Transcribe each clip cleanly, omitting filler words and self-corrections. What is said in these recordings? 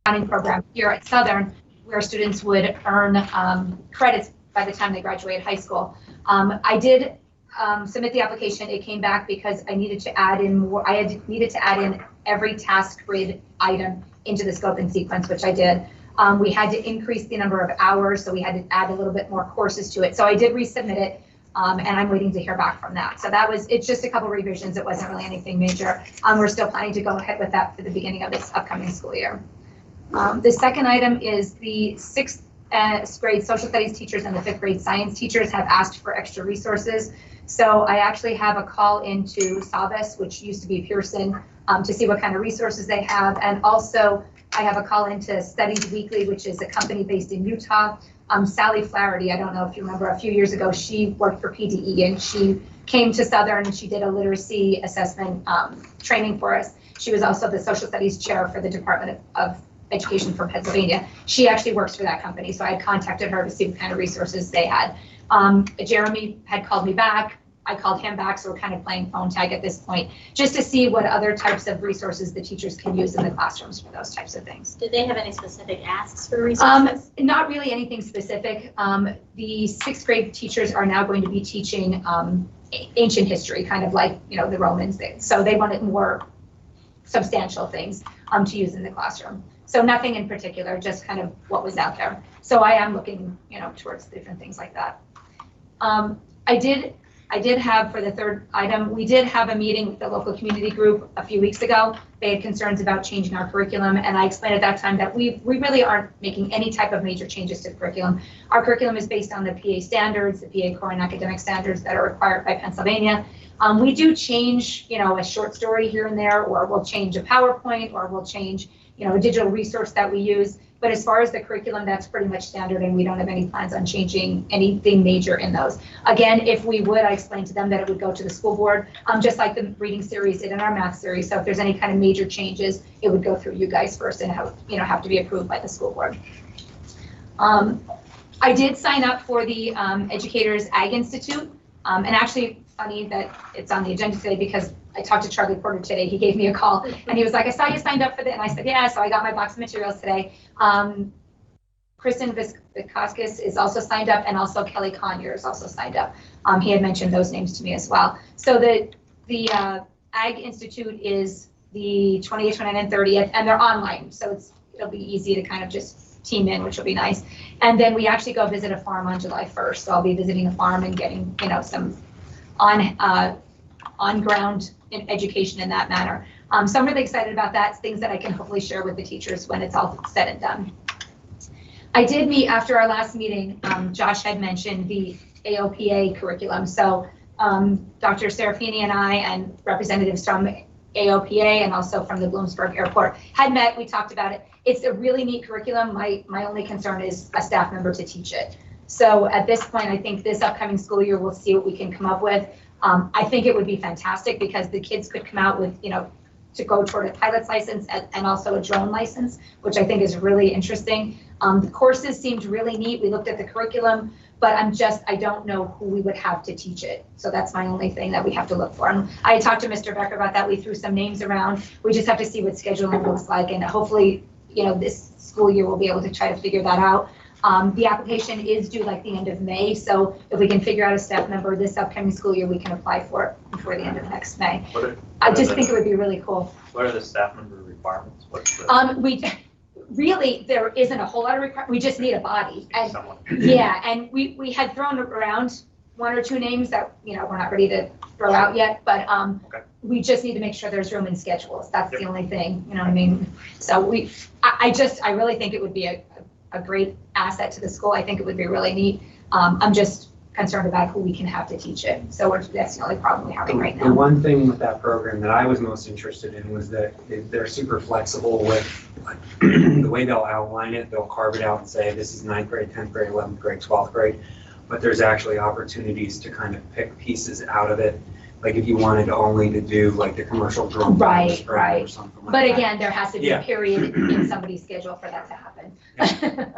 accounting program here at Southern, where students would earn credits by the time they graduate high school. I did submit the application. It came back because I needed to add in more. Needed to add in every task grid item into the scope and sequence, which I did. We had to increase the number of hours, so we had to add a little bit more courses to it. So I did resubmit it, and I'm waiting to hear back from that. So it's just a couple revisions. It wasn't really anything major. We're still planning to go ahead with that for the beginning of this upcoming school year. The second item is the sixth grade social studies teachers and the fifth grade science teachers have asked for extra resources. So I actually have a call into Savas, which used to be Pearson, to see what kind of resources they have. And also I have a call into Studies Weekly, which is a company based in Utah. Sally Flaherty, I don't know if you remember, a few years ago, she worked for PDE and she came to Southern and she did a literacy assessment training for us. She was also the social studies chair for the Department of Education for Pennsylvania. She actually works for that company, so I had contacted her to see what kind of resources they had. Jeremy had called me back. I called him back, so we're kind of playing phone tag at this point, just to see what other types of resources the teachers can use in the classrooms for those types of things. Did they have any specific asks for resources? Not really anything specific. The sixth grade teachers are now going to be teaching ancient history, kind of like, you know, the Romans. So they wanted more substantial things to use in the classroom. So nothing in particular, just kind of what was out there. So I am looking, you know, towards different things like that. I did have, for the third item, we did have a meeting with the local community group a few weeks ago. They had concerns about changing our curriculum, and I explained at that time that we really aren't making any type of major changes to the curriculum. Our curriculum is based on the PA standards, the PA core and academic standards that are required by Pennsylvania. We do change, you know, a short story here and there, or we'll change a PowerPoint, or we'll change, you know, a digital resource that we use. But as far as the curriculum, that's pretty much standard, and we don't have any plans on changing anything major in those. Again, if we would, I explained to them that it would go to the school board, just like the reading series did in our math series. So if there's any kind of major changes, it would go through you guys first and have to be approved by the school board. I did sign up for the Educators Ag Institute, and actually funny that it's on the agenda today because I talked to Charlie Porter today. He gave me a call and he was like, I saw you signed up for that. And I said, yeah, so I got my box of materials today. Kristen Viskoskis is also signed up, and also Kelly Conyer is also signed up. He had mentioned those names to me as well. So the Ag Institute is the 28th, 29th, and 30th, and they're online. So it'll be easy to kind of just team in, which will be nice. And then we actually go visit a farm on July 1st. So I'll be visiting a farm and getting, you know, some on-ground education in that manner. So I'm really excited about that. It's things that I can hopefully share with the teachers when it's all said and done. I did meet after our last meeting. Josh had mentioned the AOPA curriculum. So Dr. Serafini and I and representatives from AOPA and also from the Bloomsburg Airport had met. We talked about it. It's a really neat curriculum. My only concern is a staff member to teach it. So at this point, I think this upcoming school year, we'll see what we can come up with. I think it would be fantastic because the kids could come out with, you know, to go toward a pilot's license and also a drone license, which I think is really interesting. The courses seemed really neat. We looked at the curriculum, but I don't know who we would have to teach it. So that's my only thing that we have to look for. And I talked to Mr. Becker about that. We threw some names around. We just have to see what scheduling looks like. And hopefully, you know, this school year we'll be able to try to figure that out. The application is due like the end of May. So if we can figure out a staff member this upcoming school year, we can apply for it before the end of next May. I just think it would be really cool. What are the staff member requirements? Really, there isn't a whole lot of requirements. We just need a body. And someone. Yeah, and we had thrown around one or two names that, you know, we're not ready to throw out yet, but okay. We just need to make sure there's room in schedules. That's the only thing, you know what I mean? So I really think it would be a great asset to the school. I think it would be really neat. I'm just concerned about who we can have to teach it. So that's the only problem we're having right now. The one thing with that program that I was most interested in was that they're super flexible with like, the way they'll outline it. They'll carve it out and say, this is 9th grade, 10th grade, 11th grade, 12th grade. But there's actually opportunities to kind of pick pieces out of it. Like if you wanted only to do like the commercial drone right, or something like but that. Again, there has to be a period in somebody's schedule for that to happen. happen.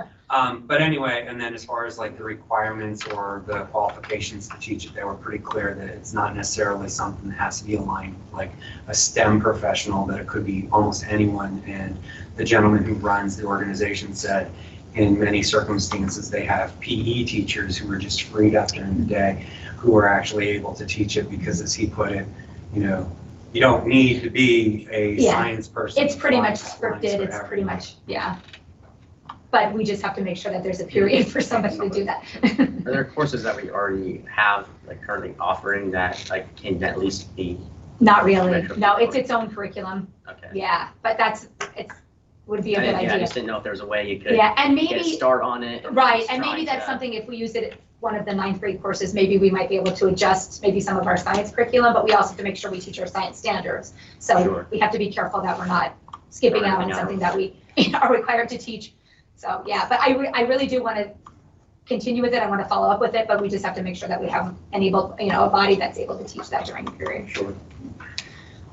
But anyway, and then as far as like the requirements or the qualifications to teach it, they were pretty clear that it's not necessarily something that has to be aligned with like a STEM professional, that it could be almost anyone. And the gentleman who runs the organization said in many circumstances they have PE teachers who are just freed up during the day who are actually able to teach it because, as he put it, you know, you don't need to be a science person. It's pretty much scripted. It's pretty much, yeah. But we just have to make sure that there's a period for somebody to do that. Are there courses that we already have, like currently offering, that like can at least be? Not really. No, it's its own curriculum. Okay. Yeah, but would be a good idea. I just didn't know if there was a way you could and get a maybe start on it. Right, and maybe that's something, if we use it at one of the 9th grade courses, maybe we might be able to adjust maybe some of our science curriculum, but we also have to make sure we teach our science standards. So we have to be careful that we're not skipping out on something that we are required to teach. So yeah, but I really do want to continue with it. I want to follow up with it, but we just have to make sure that we have a body that's able to teach that during the period. Sure.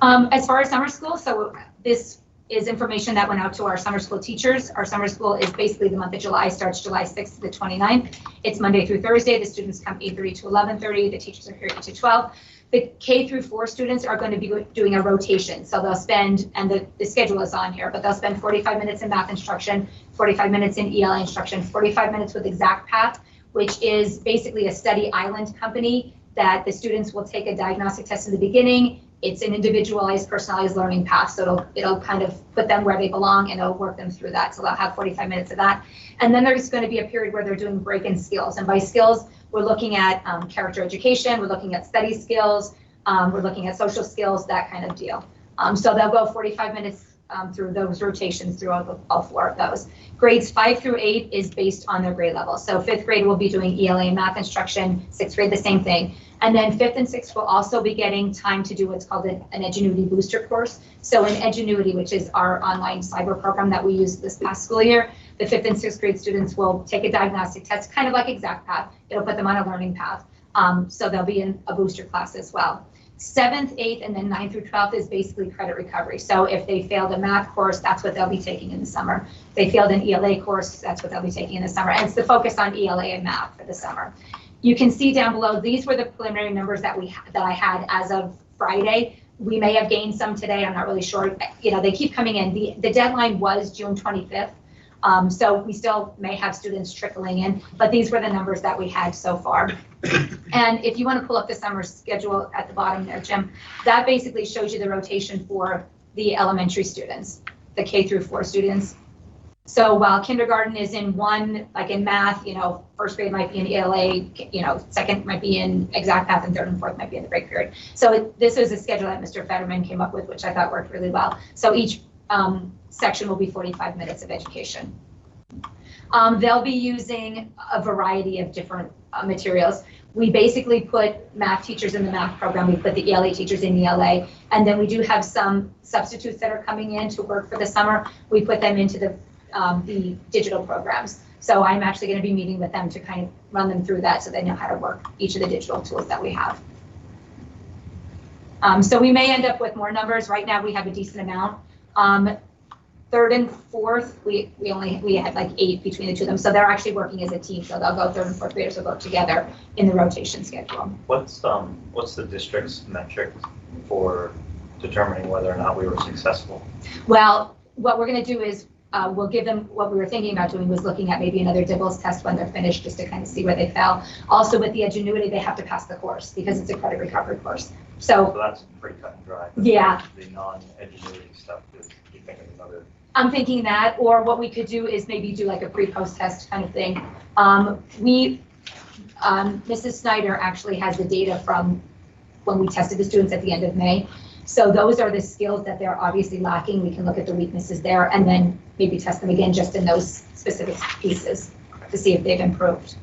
As far as summer school, so this is information that went out to our summer school teachers. Our summer school is basically the month of July, starts July 6th to the 29th. It's Monday through Thursday. The students come 8:30 to 11:30. The teachers are here 8 to 12. The K through 4 students are going to be doing a rotation. So they'll spend, and the schedule is on here, but they'll spend 45 minutes in math instruction, 45 minutes in ELA instruction, 45 minutes with Exact Path, which is basically a study island company that the students will take a diagnostic test in the beginning. It's an individualized, personalized learning path. So it'll kind of put them where they belong, and it'll work them through that. So they'll have 45 minutes of that. And then there's going to be a period where they're doing break-in skills. And by skills, we're looking at character education, we're looking at study skills, we're looking at social skills, that kind of deal. So they'll go 45 minutes through those rotations through all 4 of those. Grades 5 through 8 is based on their grade level. So 5th grade will be doing ELA and math instruction, 6th grade the same thing. And then 5th and 6th will also be getting time to do what's called an Ingenuity booster course. So in Ingenuity, which is our online cyber program that we used this past school year, the 5th and 6th grade students will take a diagnostic test, kind of like Exact Path. It'll put them on a learning path. So they'll be in a booster class as well. 7th, 8th, and then 9th through 12th is basically credit recovery. So if they failed a math course, that's what they'll be taking in the summer. If they failed an ELA course, that's what they'll be taking in the summer. And it's the focus on ELA and math for the summer. You can see down below, these were the preliminary numbers that I had as of Friday. We may have gained some today, I'm not really sure. They keep coming in. The deadline was June 25th. So we still may have students trickling in, but these were the numbers that we had so far. And if you want to pull up the summer schedule at the bottom there, Jim, that basically shows you the rotation for the elementary students, the K through 4 students. So while kindergarten is in one, like in math, 1st grade might be in ELA, 2nd might be in Exact Path, and 3rd and 4th might be in the break period. So this is a schedule that Mr. Fetterman came up with, which I thought worked really well. So each section will be 45 minutes of education. They'll be using a variety of different materials. We basically put math teachers in the math program. We put the ELA teachers in ELA. And then we do have some substitutes that are coming in to work for the summer. We put them into the digital programs. So I'm actually going to be meeting with them to kind of run them through that so they know how to work each of the digital tools that we have. So we may end up with more numbers. Right now we have a decent amount. 3rd and 4th, we had like 8 between the two of them. So they're actually working as a team. So they'll go 3rd and 4th graders will go together in the rotation schedule. What's the district's metric for determining whether or not we were successful? Well, what we're going to do is we'll give them, what we were thinking about doing was looking at maybe another DIBELS test when they're finished, just to kind of see where they fell. Also with the Ingenuity, they have to pass the course because it's a credit recovery course. So that's pretty cut and dry. Yeah. The non-Ingenuity stuff, is you think of another? I'm thinking that, or what we could do is maybe do like a pre-post test kind of thing. Mrs. Snyder actually has the data from when we tested the students at the end of May. So those are the skills that they're obviously lacking. We can look at the weaknesses there and then maybe test them again just in those specific pieces to see if they've improved.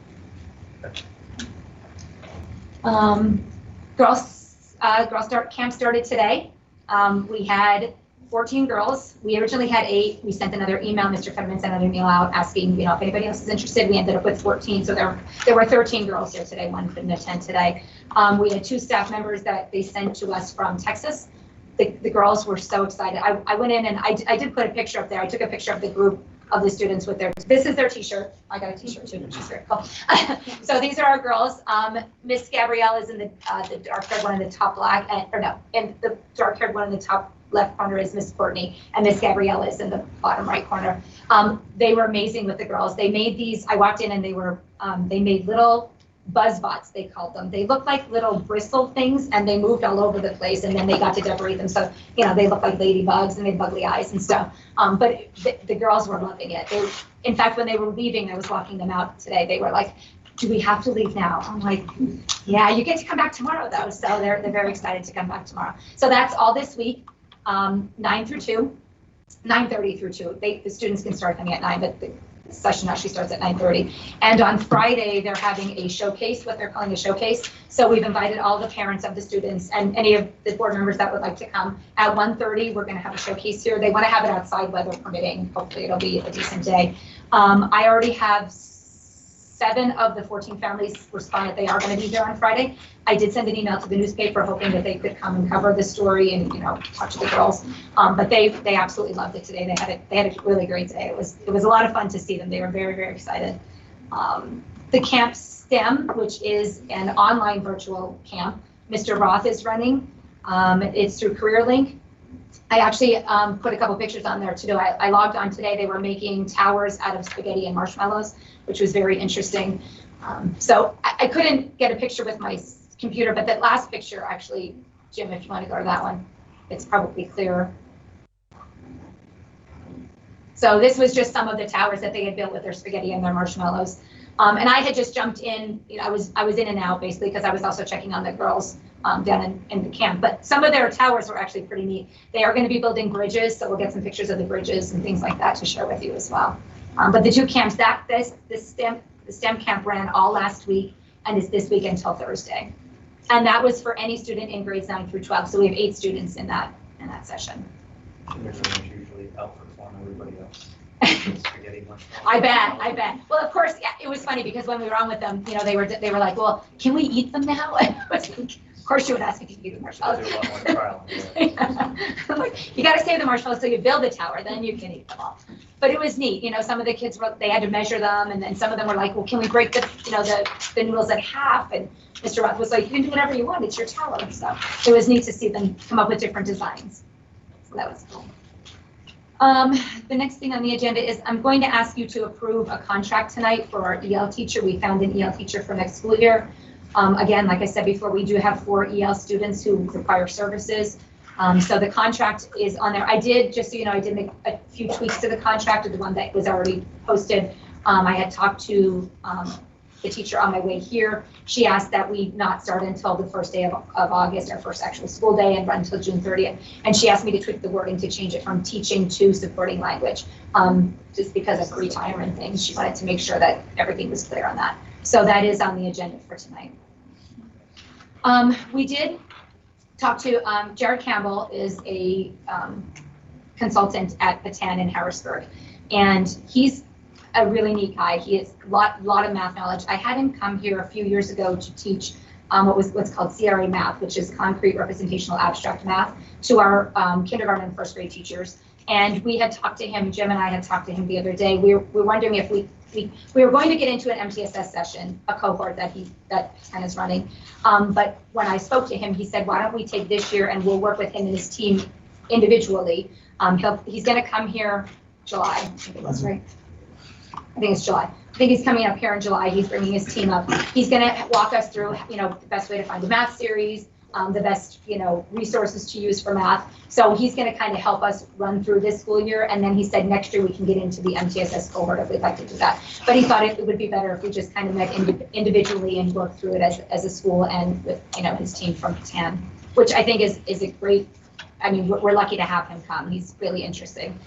Girl Start Camp started today. We had 14 girls. We originally had 8. We sent another email. Mr. Fetterman sent another email out asking, if anybody else is interested. We ended up with 14. So there were 13 girls here today. One couldn't attend today. We had 2 staff members that they sent to us from Texas. The girls were so excited. I went in and I did put a picture up there. I took a picture of the group of the students with their, this is their t-shirt. I got a t-shirt too, which is very cool. So these are our girls. Miss Gabrielle is in the dark-haired one in the top black, and the dark-haired one in the top left corner is Miss Courtney, and Miss Gabrielle is in the bottom right corner. They were amazing with the girls. They made these, I walked in and they were, they made little buzz bots, they called them. They looked like little bristle things and they moved all over the place, and then they got to decorate them. So, you know, they look like ladybugs and they had bubbly eyes and stuff. But the girls were loving it. They, in fact, when they were leaving, I was walking them out today, they were like, do we have to leave now? I'm like, yeah, you get to come back tomorrow though. So they're very excited to come back tomorrow. So that's all this week, 9 through 2, 9:30 through 2. The students can start coming at 9, but the session actually starts at 9:30. And on Friday, they're having a showcase, what they're calling a showcase. So we've invited all the parents of the students and any of the board members that would like to come. At 1:30, we're going to have a showcase here. They want to have it outside, weather permitting. Hopefully it'll be a decent day. I already have 7 of the 14 families responded they are going to be here on Friday. I did send an email to the newspaper hoping that they could come and cover the story and, you know, talk to the girls. But they absolutely loved it today. They had a really great day. It was a lot of fun to see them. They were very, very excited. The Camp STEM, which is an online virtual camp, Mr. Roth is running. It's through CareerLink. I actually put a couple pictures on there too. I logged on today. They were making towers out of spaghetti and marshmallows, which was very interesting. So I couldn't get a picture with my computer, but that last picture actually, Jim, if you want to go to that one, it's probably clearer. So this was just some of the towers that they had built with their spaghetti and their marshmallows. And I had just jumped in, you know, I was in and out basically because I was also checking on the girls down in the camp. But some of their towers were actually pretty neat. They are going to be building bridges, so we'll get some pictures of the bridges and things like that to share with you as well. But the 2 camps, the STEM camp ran all last week and is this week until Thursday. And that was for any student in grades 9 through 12. So we have 8 students in that session. Kindergartners usually outperform everybody else. Spaghetti much. I bet. Well, of course, yeah, it was funny because when we were on with them, you know, they were like, well, can we eat them now? Of course you would ask if you could eat the marshmallows. Do a lot more trial. Yeah. I'm like, you got to save the marshmallows so you build the tower, then you can eat them all. But it was neat, you know, some of the kids they had to measure them, and then some of them were like, well, can we break the noodles at half? And Mr. Roth was like, you can do whatever you want, it's your tower. So it was neat to see them come up with different designs. So that was cool. The next thing on the agenda is I'm going to ask you to approve a contract tonight for our EL teacher. We found an EL teacher for next school year. Again, like I said before, we do have 4 EL students who require services. So the contract is on there. I did, just so you know, I did make a few tweaks to the contract, of the one that was already posted. I had talked to the teacher on my way here. She asked that we not start until the first day of August, our first actual school day, and run until June 30th. And she asked me to tweak the wording to change it from teaching to supporting language, just because of retirement things. She wanted to make sure that everything was clear on that. So that is on the agenda for tonight. We did talk to, Jared Campbell is a consultant at Patan in Harrisburg, and he's a really neat guy. He has a lot of math knowledge. I had him come here a few years ago to teach what's called CRA math, which is concrete representational abstract math, to our kindergarten and first grade teachers. And we had talked to him, Jim and I had talked to him the other day. We were wondering if we were going to get into an MTSS session, a cohort that Patan is running. But when I spoke to him, he said, why don't we take this year and we'll work with him and his team individually. He's going to come here July, I think it was, right? I think it's July. I think he's coming up here in July. He's bringing his team up. He's going to walk us through, you know, the best way to find a math series, the best, you know, resources to use for math. So he's going to kind of help us run through this school year. And then he said next year we can get into the MTSS cohort if we'd like to do that. But he thought it would be better if we just kind of met individually and worked through it as a school and with, you know, his team from Patan, which I think is a great, I mean, we're lucky to have him come. He's really interesting.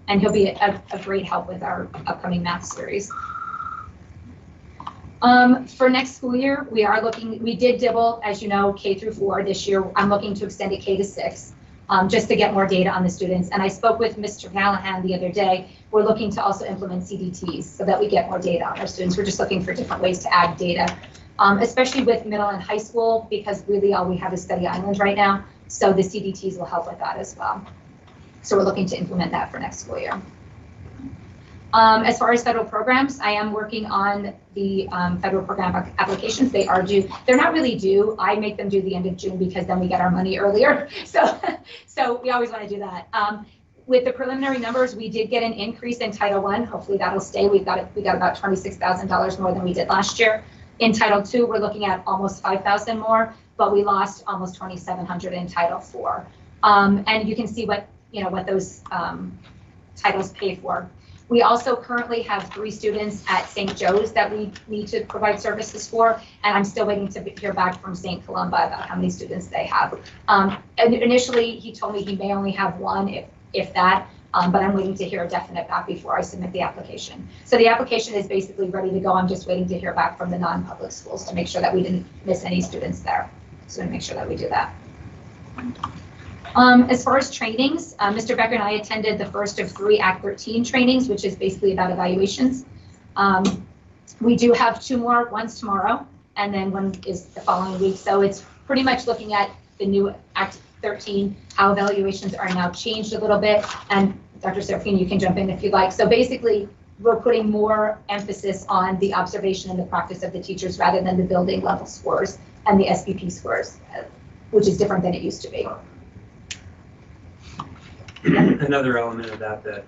And he'll be a great help with our upcoming math series. For next school year, we did dibble, as you know, K through 4 this year. I'm looking to extend it K to 6, just to get more data on the students. And I spoke with Mr. Callahan the other day. We're looking to also implement CDTs so that we get more data on our students. We're just looking for different ways to add data, especially with middle and high school, because really all we have is Study Island right now. So the CDTs will help with that as well. So we're looking to implement that for next school year. As far as federal programs, I am working on the federal program applications. They are due. They're not really due. I make them due the end of June because then we get our money earlier. So we always want to do that. With the preliminary numbers, we did get an increase in Title I. Hopefully that'll stay. We got about $26,000 more than we did last year. In Title II, we're looking at almost 5,000 more, but we lost almost 2,700 in Title IV. And you can see what those titles pay for. We also currently have 3 students at St. Joe's that we need to provide services for, and I'm still waiting to hear back from St. Columba about how many students they have. And initially, he told me he may only have 1, if that, but I'm waiting to hear a definite back before I submit the application. So the application is basically ready to go. I'm just waiting to hear back from the non-public schools to make sure that we didn't miss any students there. So to make sure that we do that. As far as trainings, Mr. Becker and I attended the first of 3 Act 13 trainings, which is basically about evaluations. We do have 2 more, one's tomorrow, and then one is the following week. So it's pretty much looking at the new Act 13, how evaluations are now changed a little bit. And Dr. Serafini, you can jump in if you'd like. So basically, we're putting more emphasis on the observation and the practice of the teachers rather than the building level scores and the SBP scores, which is different than it used to be. Another element of that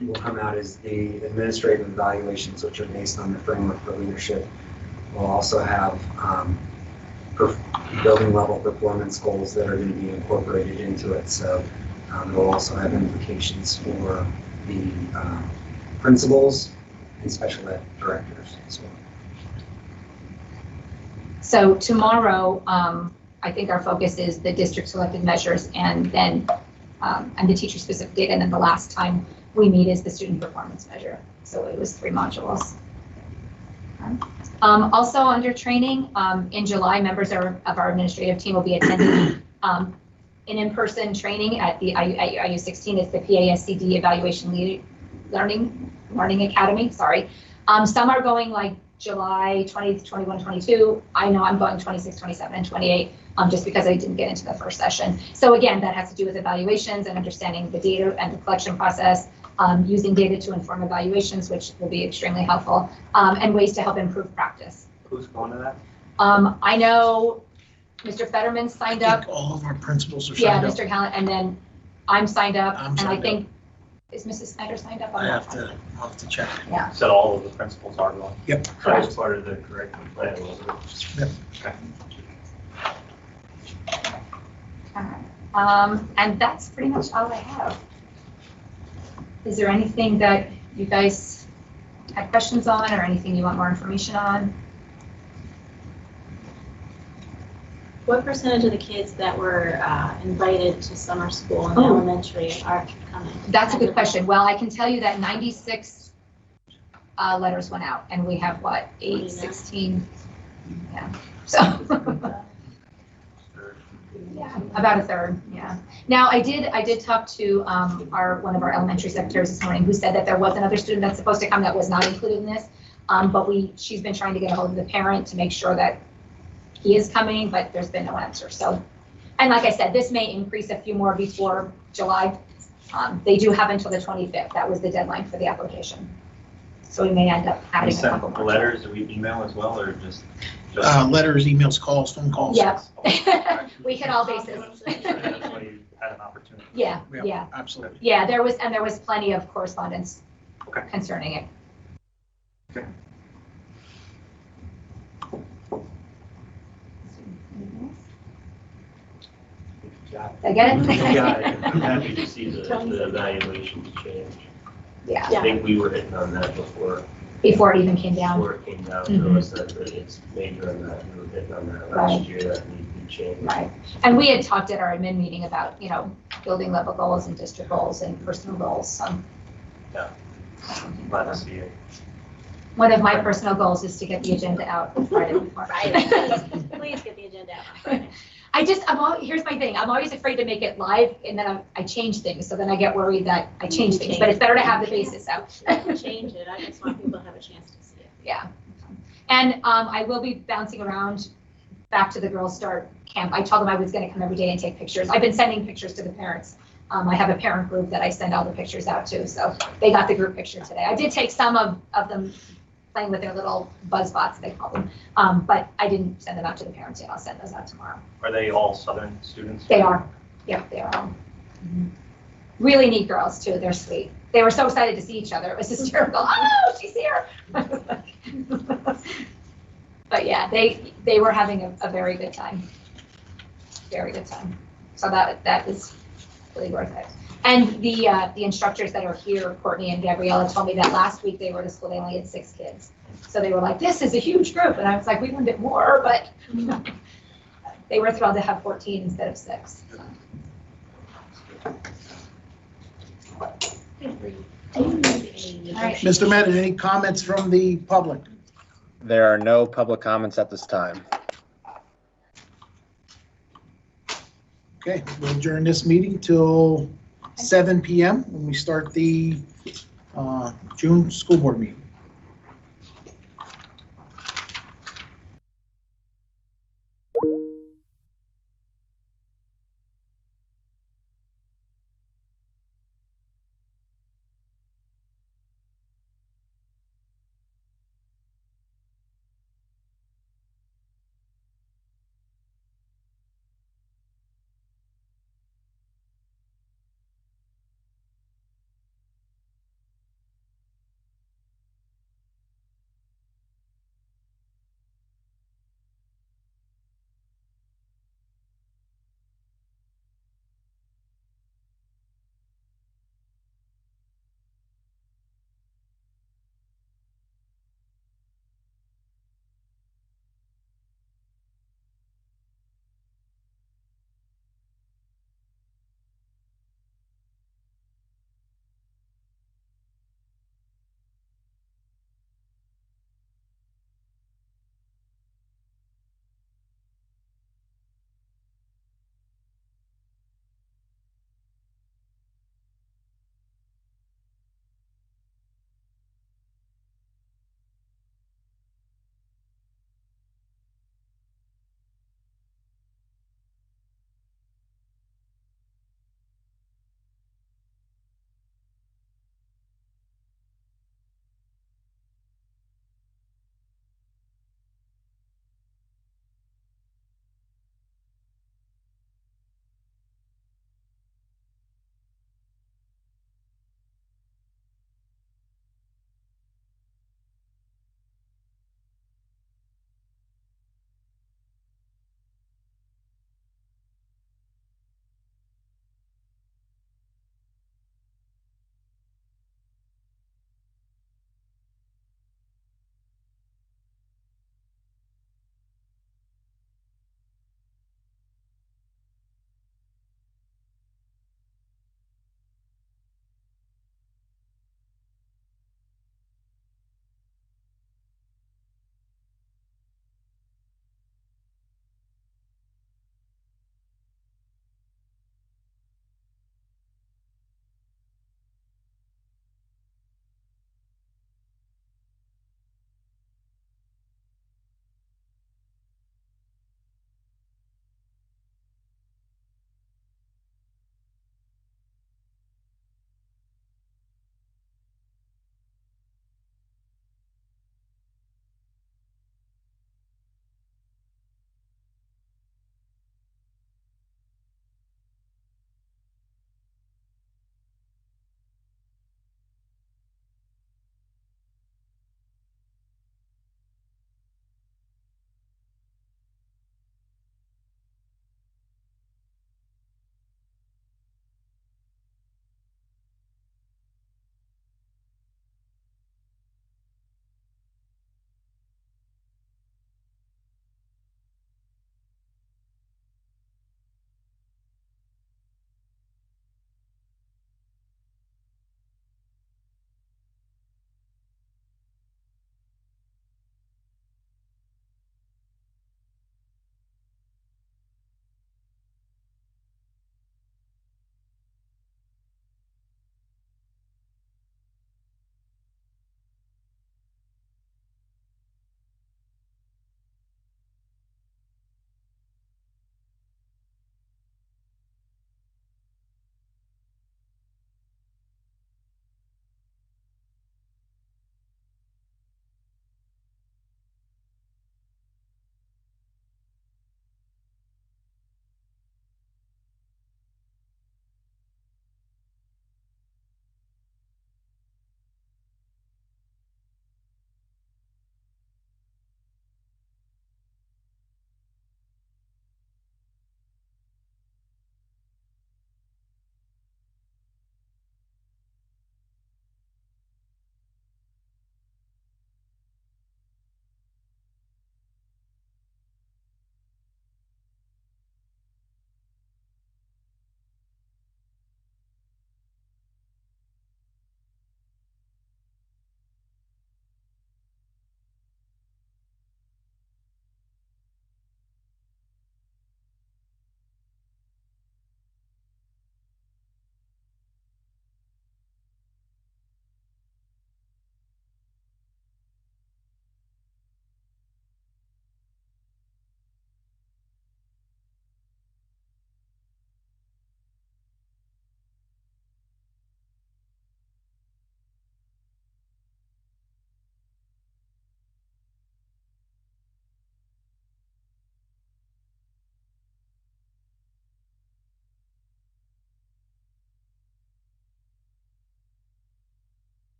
will come out is the administrative evaluations, which are based on the framework for leadership. We'll also have building level performance goals that are going to be incorporated into it. So we'll also have implications for the principals and special ed directors as well. So tomorrow, I think our focus is the district selected measures and then and the teacher specific data. And then the last time we meet is the student performance measure. So it was 3 modules. Also under training, in July, members of our administrative team will be attending an in-person training at the IU 16. It's the PASCD Evaluation Learning Academy, sorry. Some are going like July 20th, 21, 22. I know I'm going 26, 27, and 28, just because I didn't get into the first session. So again, that has to do with evaluations and understanding the data and the collection process, using data to inform evaluations, which will be extremely helpful, and ways to help improve practice. Who's going to that? I know Mr. Fetterman signed up. All of our principals are Yeah, signed up. Mr. Callan, and then I'm signed up, I'm and I signed think, is Mrs. Snyder signed up? I'll have to check. Yeah. So all of the principals are going? Yep. That was part of the curriculum plan, wasn't it? Yep. Okay. And that's pretty much all I have. Is there anything that you guys had questions on or anything you want more information on? What percentage of the kids that were invited to summer school in Oh. elementary are coming? That's a good question. Well, I can tell you that 96 letters went out, and we have what, 8, 16? Yeah. So. Yeah, about a third. Yeah. Now I did talk to one of our elementary secretaries this morning, who said that there was another student that's supposed to come that was not included in this, but she's been trying to get a hold of the parent to make sure that he is coming, but there's been no answer. So, and like I said, this may increase a few more before July. They do have until the 25th. That was the deadline for the application. So we may end up We adding a sent couple more. letters, do we email as well, or just? Letters, emails, calls, phone calls. Yeah. We hit all bases. That's why you had an opportunity. Yeah, yeah. Absolutely. Yeah, there was plenty of correspondence concerning it. Okay. I get it? You got it. I'm happy to see the evaluations change. Yeah, I think we were hitting on that before before it even came down. it came down. Mhm. There was that it's major on that. We were hitting on that Right. last year, that need to be changed. Right. And we had talked at our admin meeting about, building level goals and district goals and personal goals. So. Yeah. Glad to see it. One of my personal goals is to get the agenda out Friday before. Right, please get the agenda out on Friday. Here's my thing. I'm always afraid to make it live, and then I change things. So then I get worried that I change things, but it's better to have the basis out. Change it, I just want people to have a chance to see it. Yeah. And I will be bouncing around back to the Girls Start camp. I told them I was going to come every day and take pictures. I've been sending pictures to the parents I have a parent group that I send all the pictures out to, so they got the group picture today. I did take some of them playing with their little buzz bots, they call them, but I didn't send them out to the parents yet. I'll send those out tomorrow. Are they all Southern students? They are, yeah, they are all. Really neat girls too, they're sweet. They were so excited to see each other, it was hysterical. Oh, she's here. But yeah, they were having a very good time. Very good time. So that was really worth it. And the instructors that are here, Courtney and Gabriella, told me that last week they were at school, they only had 6 kids. So they were like, this is a huge group. And I was like, we wanted more, but they were thrilled to have 14 instead of 6. So. Mr. Madden, any comments from the public? There are no public comments at this time. Okay, we'll adjourn this meeting till 7 p.m. when we start the June school board meeting.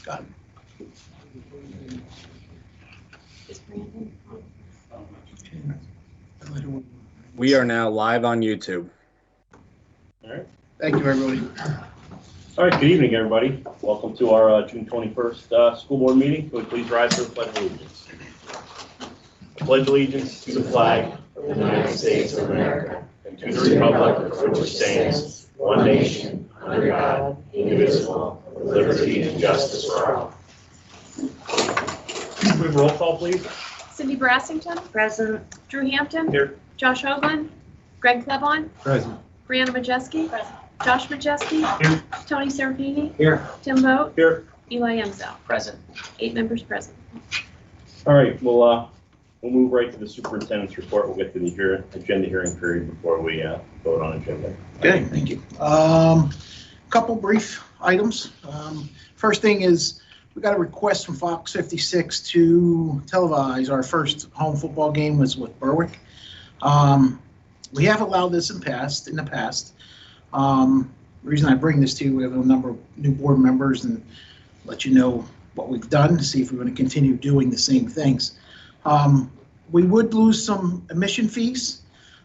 Got it. Is Brandon on? We are now live on YouTube. All right. Thank you, everybody. All right, good evening, everybody. Welcome to our June 21st school board meeting. Will you please rise for the Pledge of Allegiance? I pledge allegiance to the flag of the United States of America and to the republic for which it stands, one nation, under God, indivisible, with liberty and justice for all. Can we have roll call, please? Cindy Brassington. Present. Drew Hampton. Here. Josh Hoagland. Greg Clevon. Present. Brianna Majeski. Present. Josh Majeski. Here. Tony Serafini. Here. Tim Vogt. Here. Eli Emsel. Present. 8 members present. All right, we'll move right to the superintendent's report. We'll get to the agenda hearing period before we vote on agenda. Okay, thank you. Couple brief items. First thing is, we got a request from Fox 56 to televise our first home football game was with Berwick. We have allowed this in the past. The reason I bring this to you, we have a number of new board members and let you know what we've done to see if we're going to continue doing the same things. We would lose some admission fees,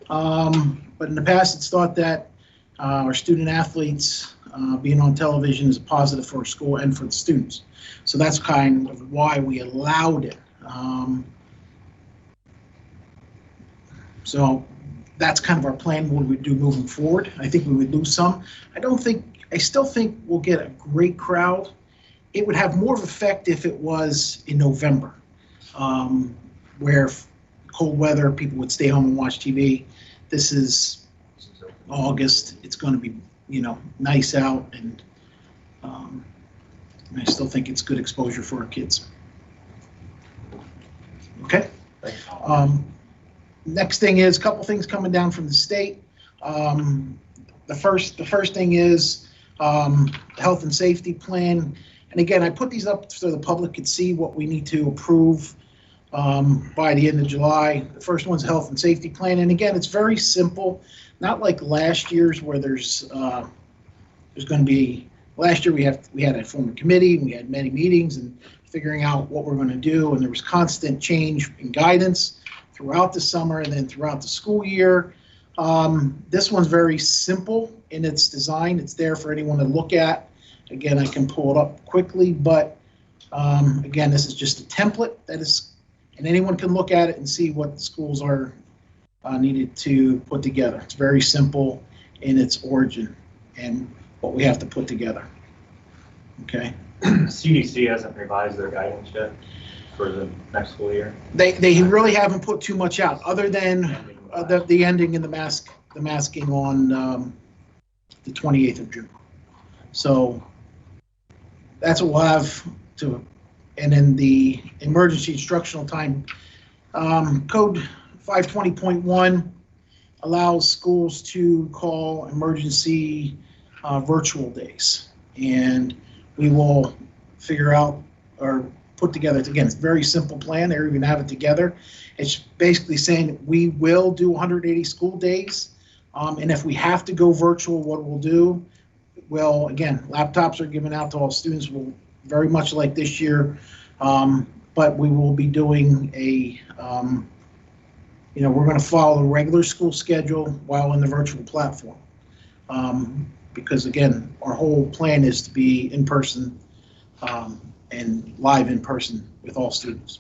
but in the past it's thought that our student athletes being on television is a positive for our school and for the students. So that's kind of why we allowed it. So that's kind of our plan, what we would do moving forward. I think we would lose some. I still think we'll get a great crowd. It would have more of effect if it was in November, where cold weather, people would stay home and watch TV. This is August. It's going to be, nice out, and I still think it's good exposure for our kids. Okay. Next thing is a couple things coming down from the state. The first thing is health and safety plan. And again, I put these up so the public could see what we need to approve by the end of July. The first one's health and safety plan. And again, it's very simple, not like last year's where there's going to be, last year we had to form a committee, we had many meetings and figuring out what we're going to do. And there was constant change in guidance throughout the summer and then throughout the school year. This one's very simple in its design. It's there for anyone to look at. Again, I can pull it up quickly, but again, this is just a template that is, and anyone can look at it and see what the schools are needed to put together. It's very simple in its origin and what we have to put together. Okay. CDC hasn't revised their guidance yet for the next school year. They really haven't put too much out, other than the ending in the masking on the 28th of June. So that's what we'll have to, and then the emergency instructional time. Code 520.1 allows schools to call emergency virtual days. And we will figure out or put together, again, it's a very simple plan. They're even have it together. It's basically saying that we will do 180 school days. And if we have to go virtual, what we'll do, well, again, laptops are given out to all students. We'll very much like this year, but we will be doing a, we're going to follow the regular school schedule while in the virtual platform. Because again, our whole plan is to be in person and live in person with all students.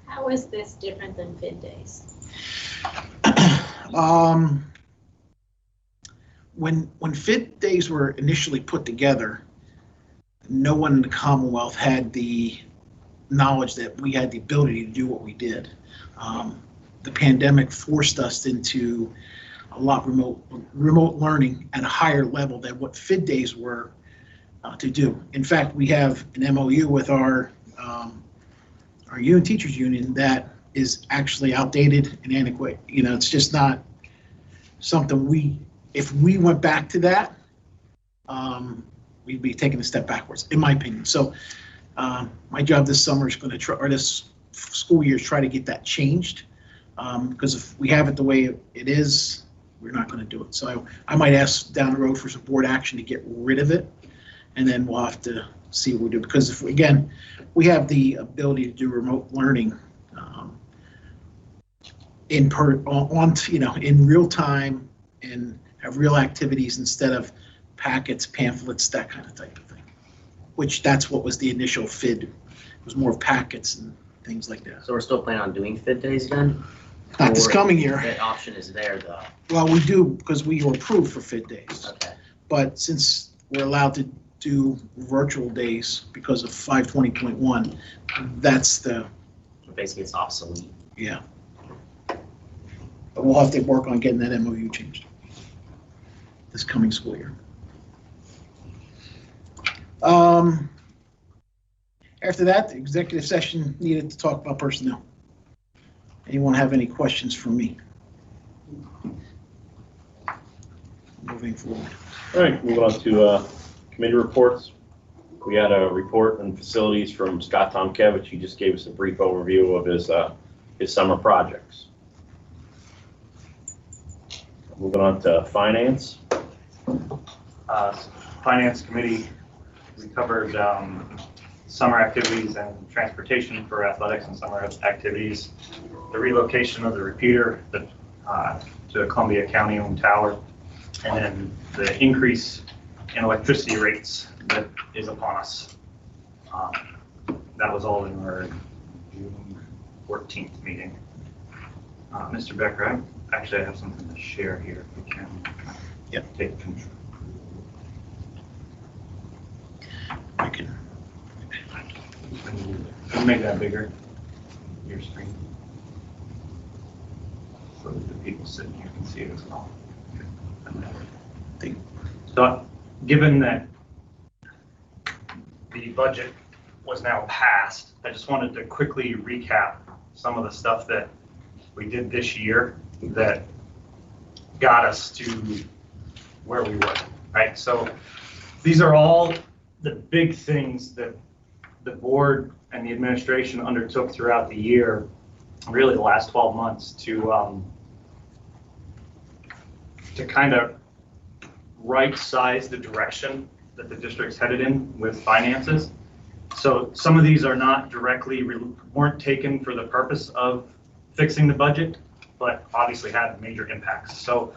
How is this different than FID days? When FID days were initially put together, no one in the Commonwealth had the knowledge that we had the ability to do what we did. The pandemic forced us into a lot remote learning at a higher level than what FID days were to do. In fact, we have an MOU with our union teachers union that is actually outdated and antiquated. It's just not something if we went back to that, we'd be taking a step backwards, in my opinion. So my job this summer is going to try, or this school year is try to get that changed. Because if we have it the way it is, we're not going to do it. So I might ask down the road for some board action to get rid of it and then we'll have to see what we do, because if, again, we have the ability to do remote learning in real time and have real activities instead of packets, pamphlets, that kind of type of thing. Which that's what was the initial FID. It was more of packets and things like that. So we're still planning on doing FID days then? Not this Or coming year. That option is there though. Well, we do because we were approved for FID days. Okay. But since we're allowed to do virtual days because of 520.1, that's the, Basically, it's obsolete. yeah. But we'll have to work on getting that MOU changed this coming school year. After that, the executive session needed to talk about personnel. Anyone have any questions for me? Moving forward. All right, moving on to committee reports. We had a report on facilities from Scott Tomkevich. He just gave us a brief overview of his summer projects. Moving on to finance. Finance committee, we covered summer activities and transportation for athletics and summer activities, the relocation of the repeater to the Columbia County-owned tower, and then the increase in electricity rates that is upon us. That was all in our June 14th meeting. Mr. Becker, I have something to share here if we can. Yep. Take control. I can. Can you make that bigger? Your screen. So that the people sitting here can see it as well. So, given that the budget was now passed, I just wanted to quickly recap some of the stuff that we did this year that got us to where we were, right? So these are all the big things that the board and the administration undertook throughout the year, really the last 12 months, to kind of right-size the direction that the district's headed in with finances. So some of these are not directly, weren't taken for the purpose of fixing the budget, but obviously had major impacts. So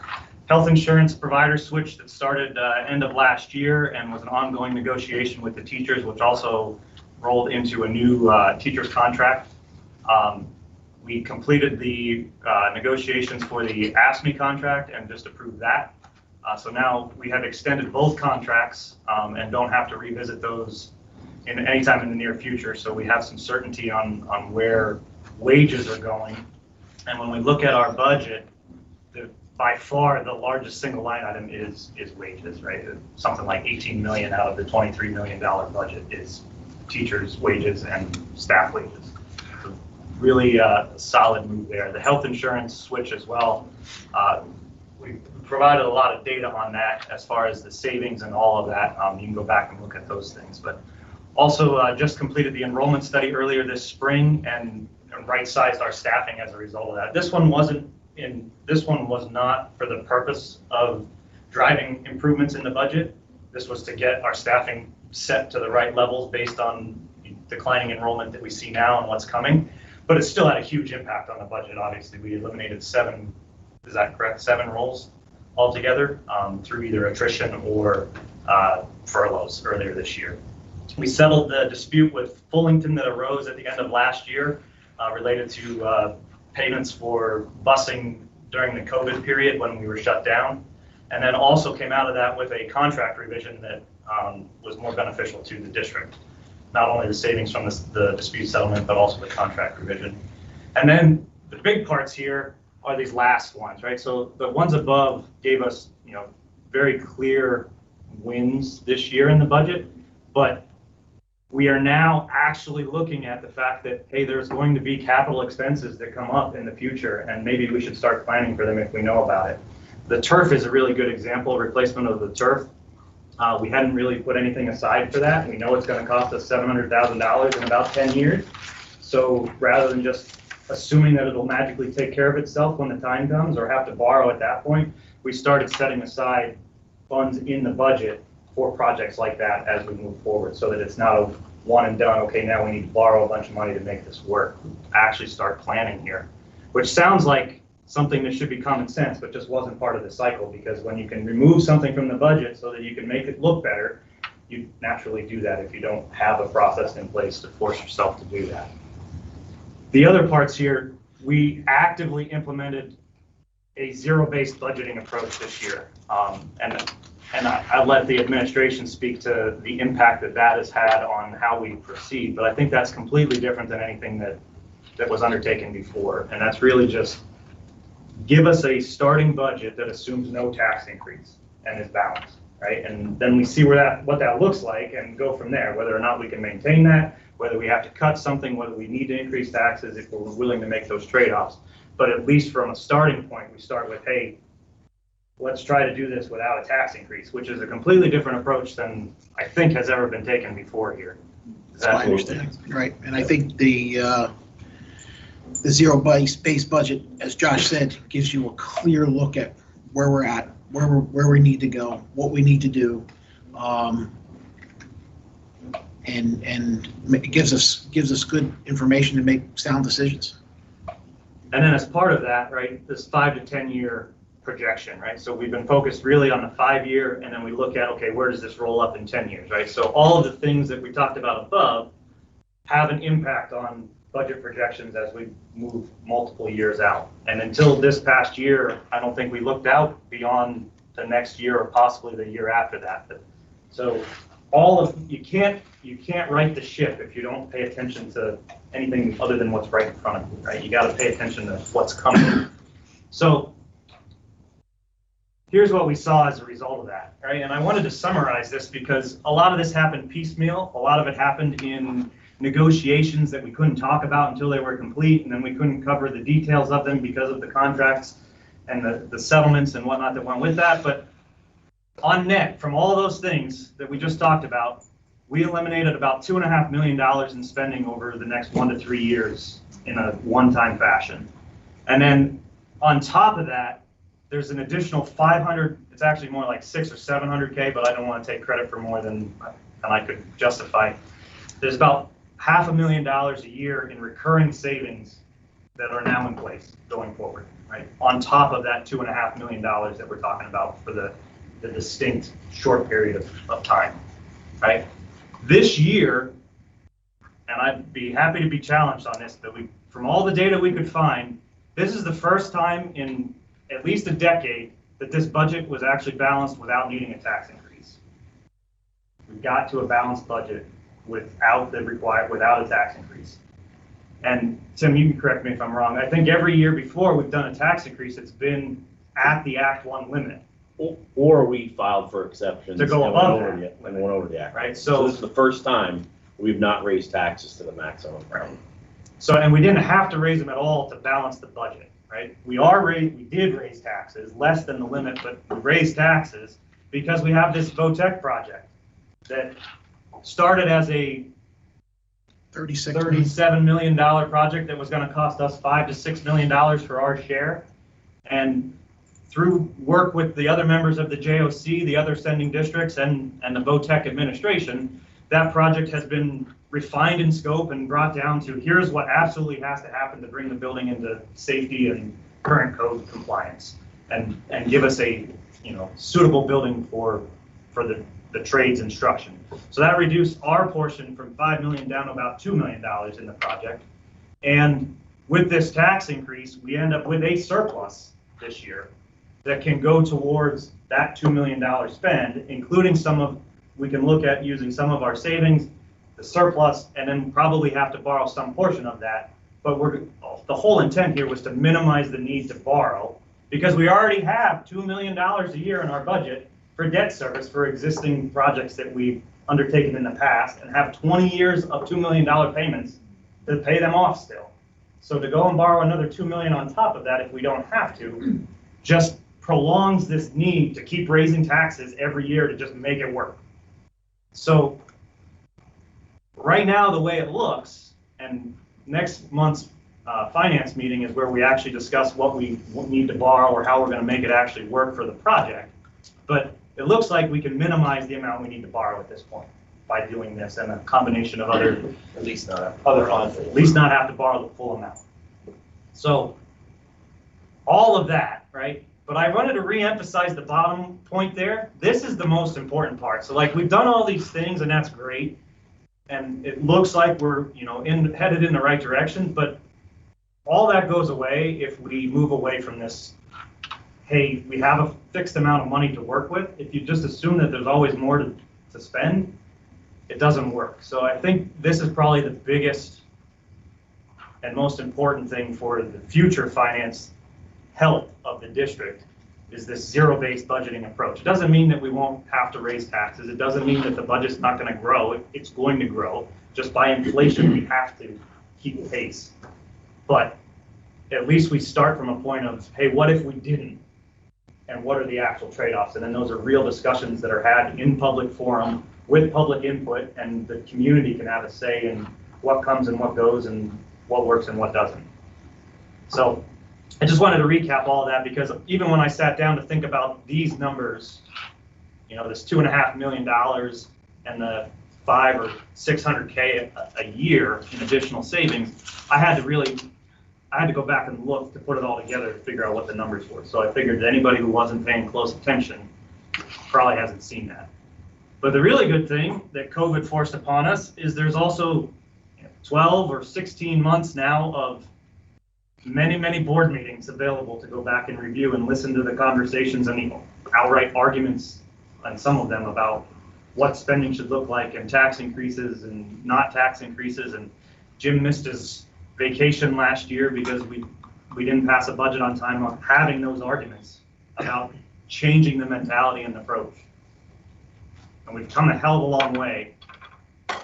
health insurance provider switch that started end of last year and was an ongoing negotiation with the teachers, which also rolled into a new teacher's contract. We completed the negotiations for the ASME contract and just approved that. So now we have extended both contracts and don't have to revisit those in any time in the near future. So we have some certainty on where wages are going. And when we look at our budget, by far the largest single line item is wages, right? Something like 18 million out of the $23 million budget is teachers' wages and staff wages. So really solid move there. The health insurance switch as well. We provided a lot of data on that as far as the savings and all of that. You can go back and look at those things. But also just completed the enrollment study earlier this spring and right-sized our staffing as a result of that. This one was not for the purpose of driving improvements in the budget. This was to get our staffing set to the right levels based on declining enrollment that we see now and what's coming. But it still had a huge impact on the budget. Obviously, we eliminated 7, is that correct? 7 roles altogether through either attrition or furloughs earlier this year. We settled the dispute with Fullington that arose at the end of last year related to payments for busing during the COVID period when we were shut down. And then also came out of that with a contract revision that was more beneficial to the district. Not only the savings from the dispute settlement, but also the contract revision. And then the big parts here are these last ones, right? So the ones above gave us, very clear wins this year in the budget, but we are now actually looking at the fact that, hey, there's going to be capital expenses that come up in the future, and maybe we should start planning for them if we know about it. The turf is a really good example, replacement of the turf. We hadn't really put anything aside for that. We know it's going to cost us $700,000 in about 10 years. So rather than just assuming that it'll magically take care of itself when the time comes or have to borrow at that point, we started setting aside funds in the budget for projects like that as we move forward, so that it's not a one and done, okay, now we need to borrow a bunch of money to make this work. Actually start planning here, which sounds like something that should be common sense, but just wasn't part of the cycle, because when you can remove something from the budget so that you can make it look better, you naturally do that if you don't have a process in place to force yourself to do that. The other parts here, we actively implemented a zero-based budgeting approach this year. And I let the administration speak to the impact that that has had on how we proceed, but I think that's completely different than anything that was undertaken before. And that's really just give us a starting budget that assumes no tax increase and is balanced, right? And then we see what that looks like and go from there, whether or not we can maintain that, whether we have to cut something, whether we need to increase taxes if we're willing to make those trade-offs. But at least from a starting point, we start with, hey, let's try to do this without a tax increase, which is a completely different approach than I think has ever been taken before here. That's my understanding, right? And I think the zero-based budget, as Josh said, gives you a clear look at where we're at, where we need to go, what we need to do, and it gives us good information to make sound decisions. And then as part of that, right, this 5 to 10 year projection, right? So we've been focused really on the 5-year, and then we look at, okay, where does this roll up in 10 years, right? So all of the things that we talked about above have an impact on budget projections as we move multiple years out. And until this past year, I don't think we looked out beyond the next year or possibly the year after that. So you can't right the ship if you don't pay attention to anything other than what's right in front of you, right? You got to pay attention to what's coming. So here's what we saw as a result of that, right? And I wanted to summarize this because a lot of this happened piecemeal. A lot of it happened in negotiations that we couldn't talk about until they were complete, and then we couldn't cover the details of them because of the contracts and the settlements and whatnot that went with that. But on net, from all those things that we just talked about, we eliminated about $2.5 million in spending over the next 1 to 3 years in a one-time fashion. And then on top of that, there's an additional 500, it's actually more like 600 or 700K, but I don't want to take credit for more than I could justify. There's about $500,000 a year in recurring savings that are now in place going forward, right? On top of that $2.5 million that we're talking about for the distinct short period of time, right? This year, and I'd be happy to be challenged on this, but from all the data we could find, this is the first time in at least a decade that this budget was actually balanced without needing a tax increase. We got to a balanced budget without a tax increase. And Tim, you can correct me if I'm wrong. I think every year before we've done a tax increase, it's been at the Act 1 limit. Or we filed for exceptions. To go and above went over the act. Right. So this is the first time we've not raised taxes to the maximum. Right. So, and we didn't have to raise them at all to balance the budget, right? We did raise taxes, less than the limit, but we raised taxes because we have this VOTEC project that started as a $37 million project that was going to cost us $5 to $6 million for our share. And through work with the other members of the JOC, the other sending districts, and the VOTEC administration, that project has been refined in scope and brought down to here's what absolutely has to happen to bring the building into safety and current code compliance, and give us a suitable building for the trades instruction. So that reduced our portion from $5 million down to about $2 million in the project. And with this tax increase, we end up with a surplus this year that can go towards that $2 million spend, including we can look at using some of our savings, the surplus, and then probably have to borrow some portion of that. But the whole intent here was to minimize the need to borrow, because we already have $2 million a year in our budget for debt service for existing projects that we've undertaken in the past, and have 20 years of $2 million payments to pay them off still. So to go and borrow another $2 million on top of that, if we don't have to, just prolongs this need to keep raising taxes every year to just make it work. So right now, the way it looks, and next month's finance meeting is where we actually discuss what we need to borrow or how we're going to make it actually work for the project. But it looks like we can minimize the amount we need to borrow at this point by doing this and a combination of other, At least not. at least not have to borrow the full amount. So all of that, right? But I wanted to re-emphasize the bottom point there. This is the most important part. So like we've done all these things and that's great. And it looks like we're, headed in the right direction, but all that goes away if we move away from this, hey, we have a fixed amount of money to work with. If you just assume that there's always more to spend, it doesn't work. So I think this is probably the biggest and most important thing for the future finance health of the district is this zero-based budgeting approach. It doesn't mean that we won't have to raise taxes. It doesn't mean that the budget's not going to grow. It's going to grow. Just by inflation, we have to keep pace. But at least we start from a point of, hey, what if we didn't? And what are the actual trade-offs? And then those are real discussions that are had in public forum with public input, and the community can have a say in what comes and what goes and what works and what doesn't. So I just wanted to recap all of that because even when I sat down to think about these numbers, this $2.5 million and the $500 or $600K a year in additional savings, I had to go back and look to put it all together to figure out what the numbers were. So I figured that anybody who wasn't paying close attention probably hasn't seen that. But the really good thing that COVID forced upon us is there's also 12 or 16 months now of many, many board meetings available to go back and review and listen to the conversations and the outright arguments on some of them about what spending should look like and tax increases and not tax increases. And Jim missed his vacation last year because we didn't pass a budget on time on having those arguments about changing the mentality and approach. And we've come a hell of a long way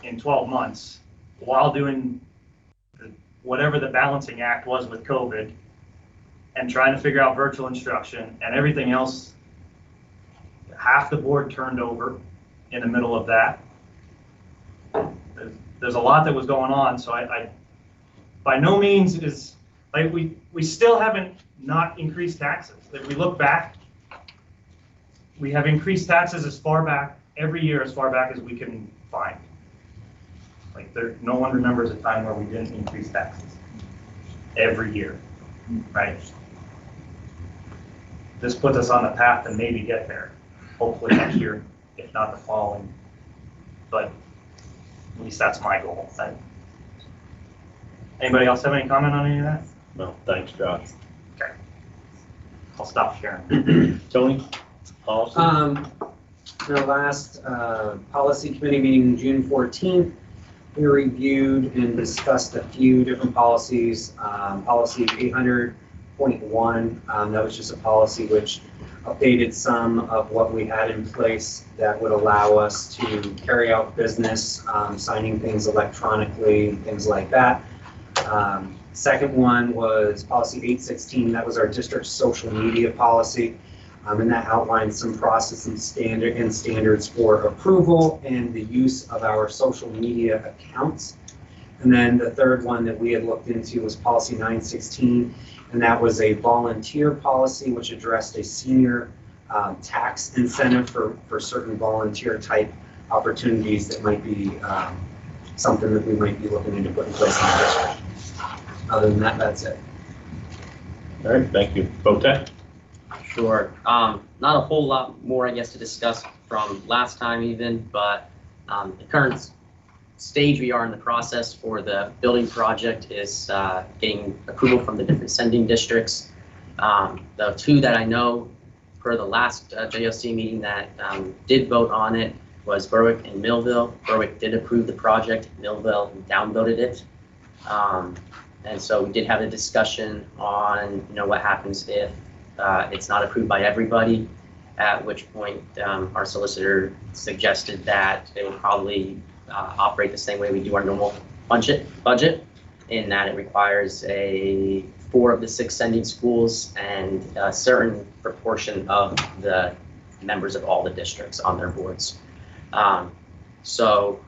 in 12 months while doing whatever the balancing act was with COVID and trying to figure out virtual instruction and everything else. Half the board turned over in the middle of that. There's a lot that was going on, so I by no means is, like, we still haven't not increased taxes. If we look back, we have increased taxes as far back, every year as far back as we can find. Like no one remembers a time where we didn't increase taxes every year, right? This puts us on the path to maybe get there, hopefully next year, if not the following. But at least that's my goal. Anybody else have any comment on any of that? No, thanks, Josh. Okay. I'll stop sharing. Tony? Policy? The last policy committee meeting, June 14th, we reviewed and discussed a few different policies. Policy 800.1, that was just a policy which updated some of what we had in place that would allow us to carry out business, signing things electronically, things like that. Second one was policy 816, that was our district social media policy. And that outlines some process and standards for approval and the use of our social media accounts. And then the third one that we had looked into was policy 916, and that was a volunteer policy which addressed a senior tax incentive for certain volunteer type opportunities that might be something that we might be looking into putting in place in the district. Other than that, that's it. All right, thank you. Botek? Sure. Not a whole lot more, I guess, to discuss from last time even, but the current stage we are in the process for the building project is getting approval from the different sending districts. The two that I know per the last JOC meeting that did vote on it was Berwick and Millville. Berwick did approve the project, Millville downvoted it. And so we did have a discussion on, what happens if it's not approved by everybody, at which point our solicitor suggested that they will probably operate the same way we do our normal budget, in that it requires 4 of the 6 sending schools and a certain proportion of the members of all the districts on their boards. So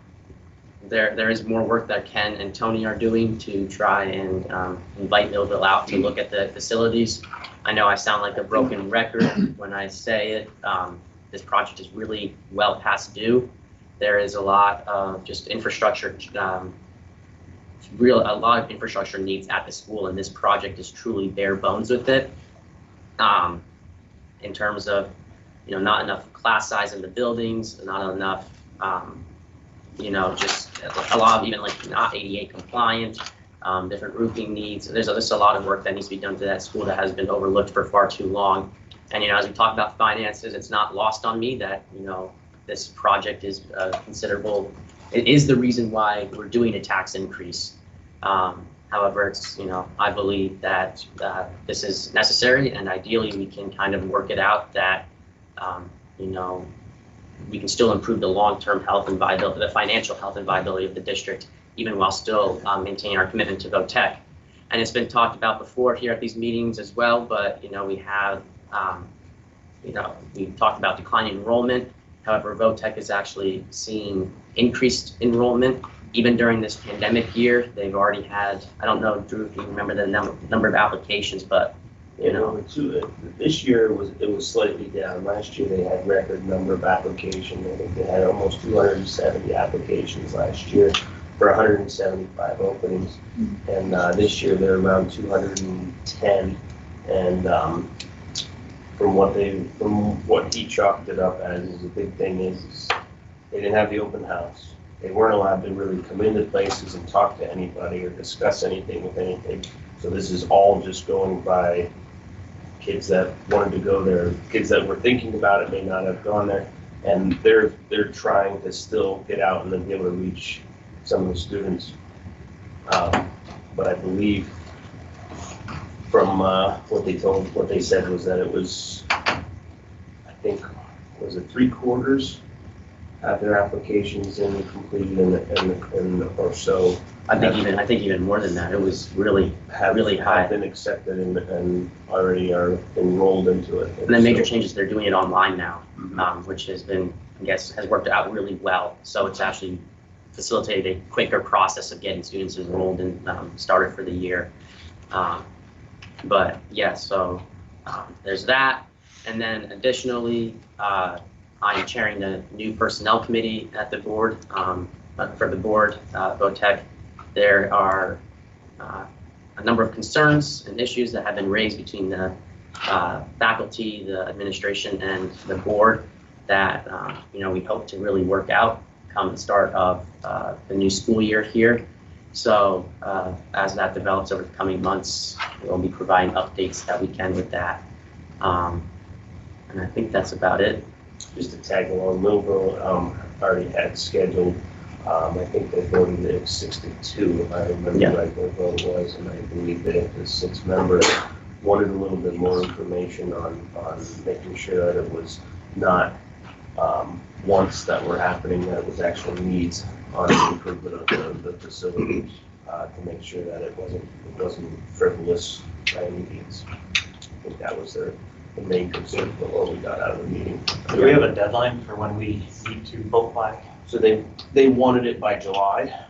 there is more work that Ken and Tony are doing to try and invite Millville out to look at the facilities. I know I sound like a broken record when I say it, this project is really well past due. There is a lot of just infrastructure, a lot of infrastructure needs at the school, and this project is truly bare bones with it. In terms of, not enough class size in the buildings, not enough, just a lot of even like not ADA compliant, different roofing needs. There's just a lot of work that needs to be done to that school that has been overlooked for far too long. And, as we talk about finances, it's not lost on me that, this project is considerable. It is the reason why we're doing a tax increase. However, it's, I believe that this is necessary, and ideally we can kind of work it out that, we can still improve the long-term health and viability, the financial health and viability of the district, even while still maintaining our commitment to VOTEC. And it's been talked about before here at these meetings as well, but, we have, we've talked about declining enrollment. However, VOTEC is actually seeing increased enrollment. Even during this pandemic year, they've already had, I don't know, Drew, if you remember the number of applications, but, this year it was slightly down. Last year they had record number of applications. I think they had almost 270 applications last year for 175 openings. And this year they're around 210. And from what he chalked it up as, is the big thing is they didn't have the open house. They weren't allowed to really come into places and talk to anybody or discuss anything with anything. So this is all just going by kids that wanted to go there, kids that were thinking about it may not have gone there, and they're trying to still get out and then be able to reach some of the students. But I believe from what they said was that it was, I think, was it 3/4 have their applications in completed and or so. I think even more than that. It was really high. Have been accepted and already are enrolled into it. And then major changes, they're doing it online now, which has been, I guess, has worked out really well. So it's actually facilitated a quicker process of getting students enrolled and started for the year. But yeah, so there's that. And then additionally, I am chairing the new personnel committee at the board, for the board, VOTEC. There are a number of concerns and issues that have been raised between the faculty, the administration, and the board that we hope to really work out come the start of the new school year here. So as that develops over the coming months, we'll be providing updates that we can with that. And I think that's about it. Just to tag along, Millville already had scheduled. I think they voted it 6-2, if I remember right, what vote was, and I believe that the 6 members wanted a little bit more information on making sure that it was not wants that were happening, that it was actual needs on the improvement of the facilities to make sure that it wasn't frivolous by any means. I think that was the main concern for what we got out of the meeting. Do we have a deadline for when we need to vote by? So they wanted it by July.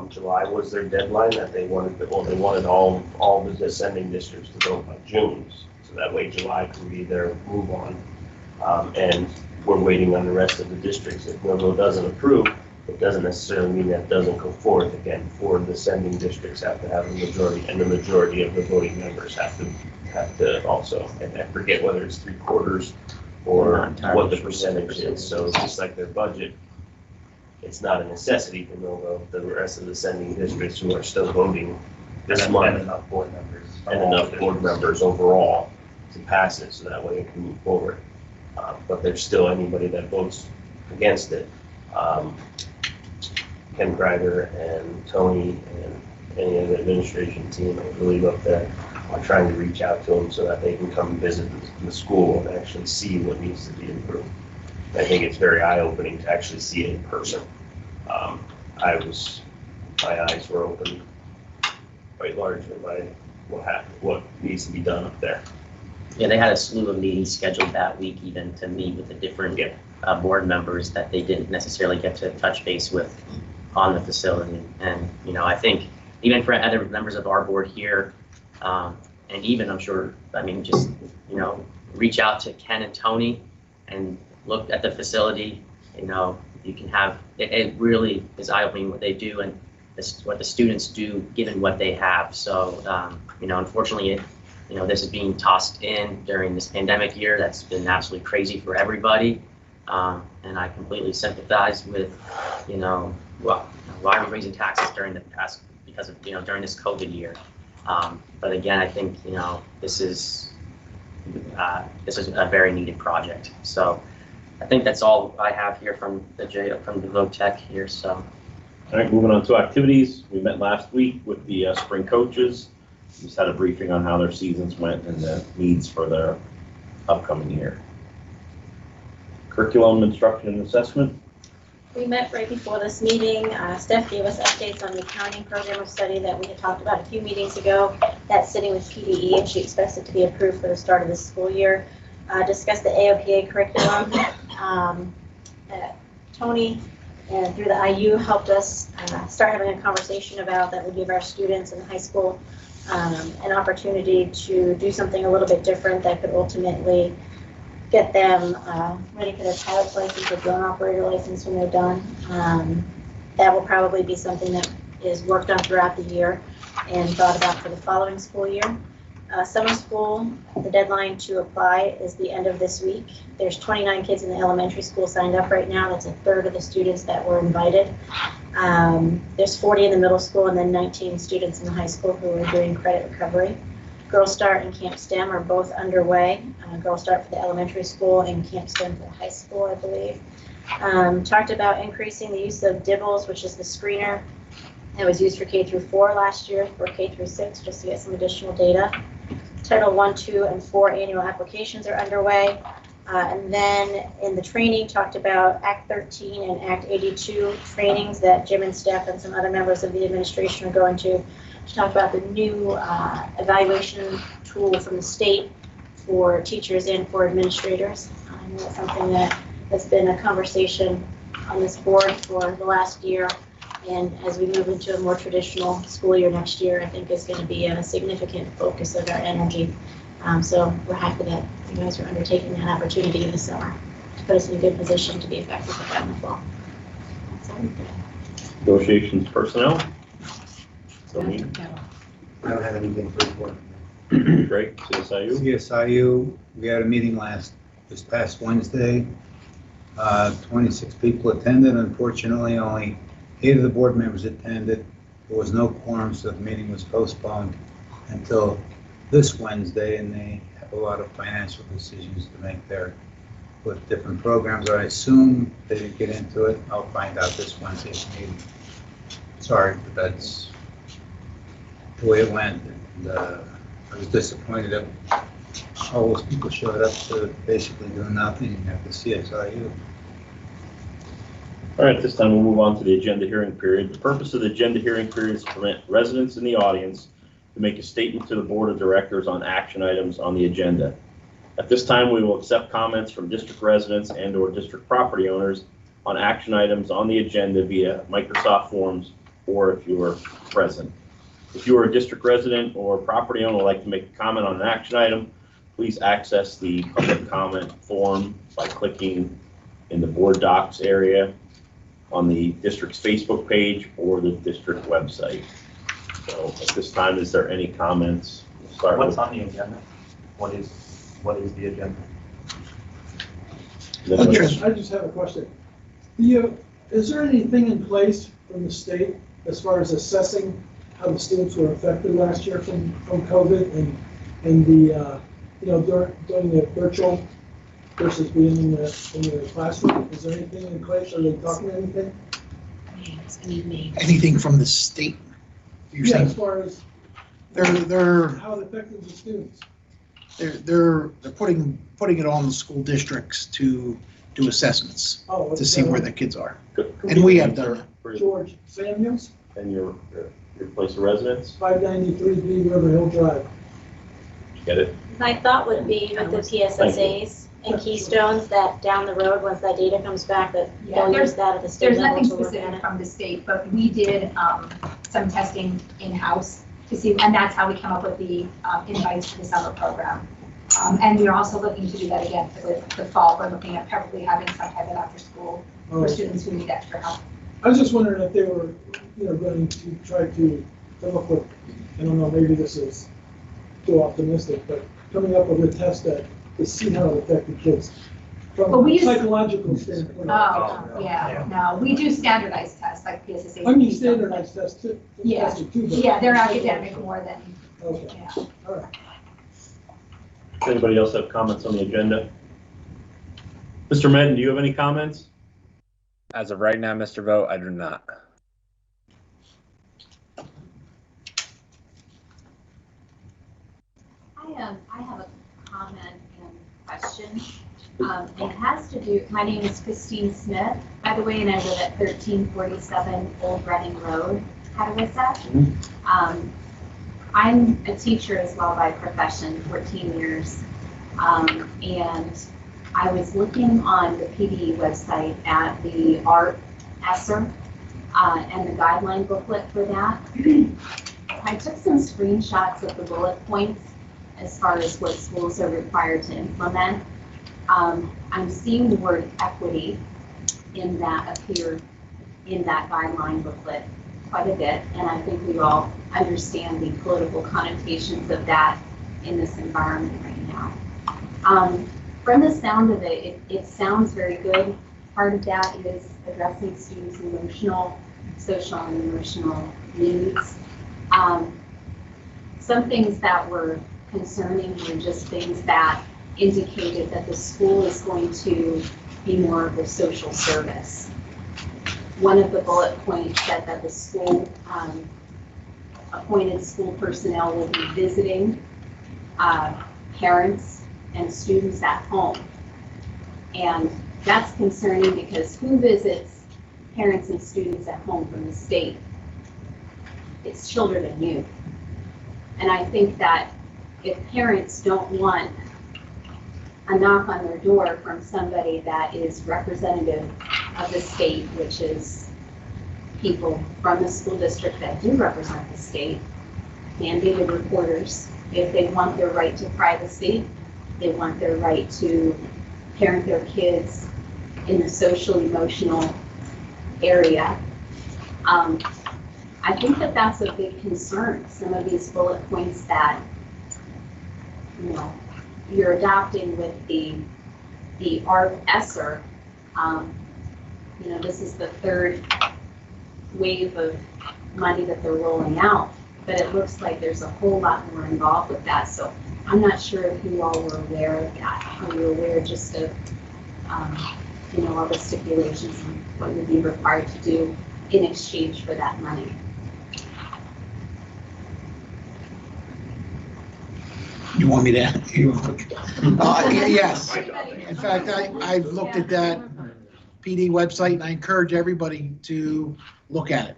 July was their deadline that they wanted. Well, they wanted all the descending districts to vote by June, so that way July could be their move on. And we're waiting on the rest of the districts. If Millville doesn't approve, it doesn't necessarily mean that it doesn't go forth. Again, 4 descending districts have to have a majority, and the majority of the voting members have to also. And I forget whether it's 3/4 or what the percentage is. So just like their budget, it's not a necessity for Millville. The rest of the descending districts who are still voting this month, and enough board members, and enough board members overall to pass it, so that way it can move forward. But there's still anybody that votes against it. Ken Greider and Tony and any of the administration team, I believe, up there are trying to reach out to them so that they can come visit the school and actually see what needs to be improved. I think it's very eye-opening to actually see it in person. My eyes were opened quite largely by what needs to be done up there. Yeah, they had a slew of meetings scheduled that week even to meet with the different board members that they didn't necessarily get to touch base with on the facility. And, I think even for other members of our board here, and even I'm sure, just, reach out to Ken and Tony and look at the facility, you can have, it really is eye-opening what they do and what the students do given what they have. So, unfortunately, this is being tossed in during this pandemic year. That's been absolutely crazy for everybody. And I completely sympathize with, why are we raising taxes during the past, because of, during this COVID year. But again, I think, this is a very needed project. So I think that's all I have here from the VOTEC here, so. All right, moving on to activities. We met last week with the spring coaches. Just had a briefing on how their seasons went and the needs for their upcoming year. Curriculum, instruction, and assessment. We met right before this meeting. Steph gave us updates on the accounting program of study that we had talked about a few meetings ago. That's sitting with PDE, and she expects it to be approved for the start of the school year. Discussed the AOPA curriculum. Tony, through the IU, helped us start having a conversation about that would give our students in high school an opportunity to do something a little bit different that could ultimately get them ready for their pilot's license or drone operator license when they're done. That will probably be something that is worked on throughout the year and thought about for the following school year. Summer school, the deadline to apply is the end of this week. There's 29 kids in the elementary school signed up right now. That's a third of the students that were invited. There's 40 in the middle school and then 19 students in the high school who are doing credit recovery. Girl Start and Camp STEM are both underway. Girl Start for the elementary school and Camp STEM for the high school, I believe. Talked about increasing the use of DIBELS, which is the screener that was used for K through 4 last year for K through 6, just to get some additional data. Title I, II, and 4 annual applications are underway. And then in the training, talked about Act 13 and Act 82 trainings that Jim and Steph and some other members of the administration are going to talk about the new evaluation tool from the state for teachers and for administrators. I know that's something that has been a conversation on this board for the last year. And as we move into a more traditional school year next year, I think is going to be a significant focus of our energy. So we're happy that you guys are undertaking that opportunity in the summer to put us in a good position to be effective with that in the fall. That's all we've got. Negotiations personnel. So I don't have anything to report. Great, CSIU. CSIU, we had a meeting this past Wednesday. 26 people attended. Unfortunately, only 8 of the board members attended. There was no quorum, so the meeting was postponed until this Wednesday, and they have a lot of financial decisions to make there with different programs. I assume they didn't get into it. I'll find out this Wednesday's meeting. Sorry, but that's the way it went. And, I was disappointed that all those people showed up to basically do nothing at the CSIU. All right, this time we'll move on to the agenda hearing period. The purpose of the agenda hearing period is to permit residents in the audience to make a statement to the board of directors on action items on the agenda. At this time, we will accept comments from district residents and/or district property owners on action items on the agenda via Microsoft Forms, or if you are present. If you are a district resident or property owner would like to make a comment on an action item, please access the public comment form by clicking in the board docs area on the district's Facebook page or the district website. So at this time, is there any comments? We'll start What's with on the agenda? What is the agenda? I just have a question. Is there anything in place from the state as far as assessing how the students were affected last year from COVID and the doing the virtual versus being in the classroom? Is there anything in place? Are they talking anything? Anything from the state? You're Yeah, saying as far as they're how it affected the students. they're putting it on the school districts to do assessments to see where the kids are. And we have done it. George Samuels, And your place of residence? 593 B River Hill Drive. Get it? My thought would be with the PSSAs and Keystones that down the road, once that data comes back, that they'll use that at the state There's level nothing to look at specific it. from the state, but we did some testing in-house to see, and that's how we came up with the invites to the summer program. And we're also looking to do that again for the fall. We're looking at probably having some type of after school for students who need extra help. I was just wondering if they were, going to try to come up with, I don't know, maybe this is too optimistic, but coming up with a test that to see how it affected kids from But we a psychological standpoint. Oh, yeah, no, we do standardized tests like PSSA. I mean, standardized tests too. Yeah. tested too, but- Yeah, they're academic more than, Okay, yeah. all right. Does anybody else have comments on the agenda? Mr. Madden, do you have any comments? As of right now, Mr. Vogt, I do not. I have a comment and question. It has to do, my name is Christine Smith, by the way, and I live at 1347 Old Reading Road, Hadassah. I'm a teacher as well by profession, 14 years. And I was looking on the PD website at the ART ESSER and the guideline booklet for that. I took some screenshots of the bullet points as far as what schools are required to implement. I'm seeing the word equity in that appear in that guideline booklet quite a bit, and I think we all understand the political connotations of that in this environment right now. From the sound of it, it sounds very good. Part of that is addressing students' emotional, social, and emotional needs. Some things that were concerning were just things that indicated that the school is going to be more of a social service. One of the bullet points said that the school, appointed school personnel will be visiting parents and students at home. And that's concerning because who visits parents and students at home from the state? It's children and youth. And I think that if parents don't want a knock on their door from somebody that is representative of the state, which is people from the school district that do represent the state, mandated reporters, if they want their right to privacy, they want their right to parent their kids in the social emotional area. I think that that's a big concern. Some of these bullet points that you're adopting with the ARP ESSER, this is the third wave of money that they're rolling out, but it looks like there's a whole lot more involved with that. So I'm not sure if you all were aware of that. Are you aware just of, all the stipulations and what would be required to do in exchange for that money? You want me to? Yes. In fact, I've looked at that PD website and I encourage everybody to look at it.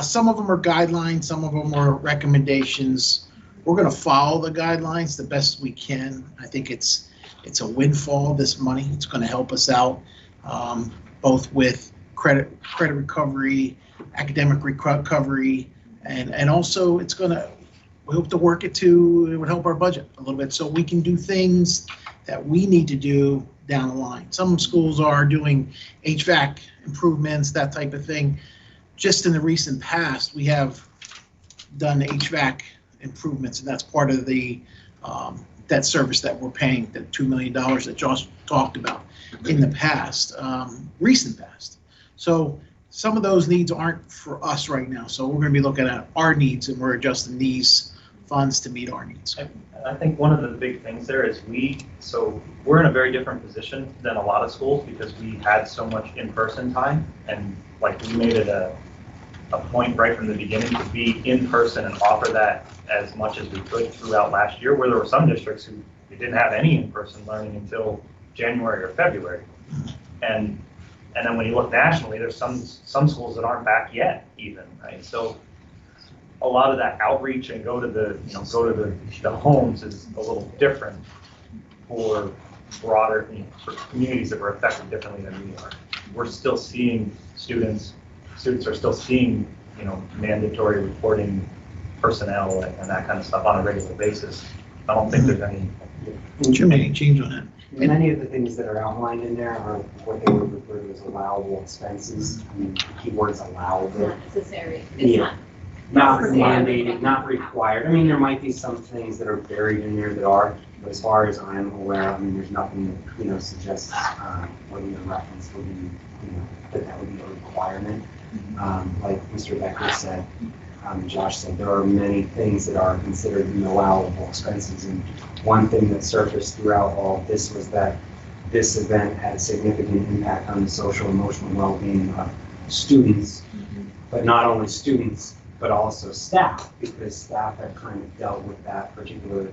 Some of them are guidelines, some of them are recommendations. We're going to follow the guidelines the best we can. I think it's a windfall, this money. It's going to help us out both with credit recovery, academic recovery, and also it's going to, we hope to work it would help our budget a little bit so we can do things that we need to do down the line. Some schools are doing HVAC improvements, that type of thing. Just in the recent past, we have done HVAC improvements, and that's part of the debt service that we're paying, the $2 million that Josh talked about in the past, recent past. So some of those needs aren't for us right now. So we're going to be looking at our needs and we're adjusting these funds to meet our needs. I think one of the big things there is we're in a very different position than a lot of schools because we had so much in-person time, and we made it a point right from the beginning to be in person and offer that as much as we could throughout last year, where there were some districts who didn't have any in-person learning until January or February. And then when you look nationally, there's some schools that aren't back yet even, right? So a lot of that outreach and go to the homes is a little different for broader for communities that were affected differently than we are. We're still seeing students are still seeing mandatory reporting personnel and that kind of stuff on a regular basis. I don't think there's any. Should make any change on that. Many of the things that are outlined in there are what they would refer to as allowable expenses. I mean, the key word is It's allowable. not necessary. It's Yeah. not. Not mandated, not required. I mean, there might be some things that are buried in there that are, but as far as I'm aware, I mean, there's nothing that, suggests, or even reference would be, that would be a requirement. Like Mr. Becker said, Josh said, there are many things that are considered allowable expenses. And one thing that surfaced throughout all of this was that this event had a significant impact on the social and emotional well-being of students, but not only students, but also staff, because staff have kind of dealt with that particular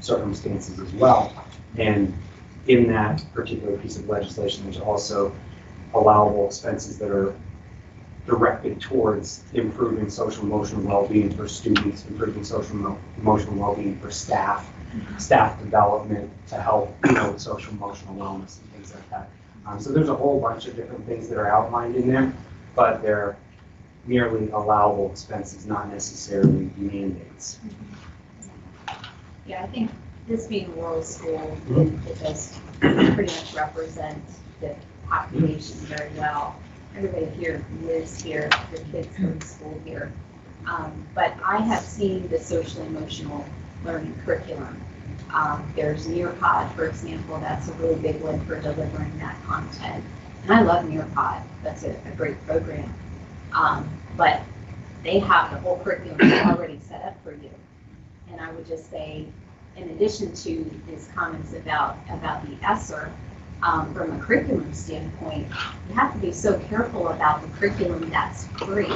circumstances as well. And in that particular piece of legislation, there's also allowable expenses that are directed towards improving social emotional well-being for students, improving social emotional well-being for staff, staff development to help, with social emotional wellness and things like that. So there's a whole bunch of different things that are outlined in there, but they're merely allowable expenses, not necessarily mandates. Yeah, I think this being a rural school, it does pretty much represent the population very well. Everybody here lives here, their kids go to school here. But I have seen the social emotional learning curriculum. There's Nearpod, for example, that's a really big one for delivering that content. And I love Nearpod, that's a great program. But they have the whole curriculum already set up for you. And I would just say, in addition to his comments about the ESSER, from a curriculum standpoint, you have to be so careful about the curriculum that's free,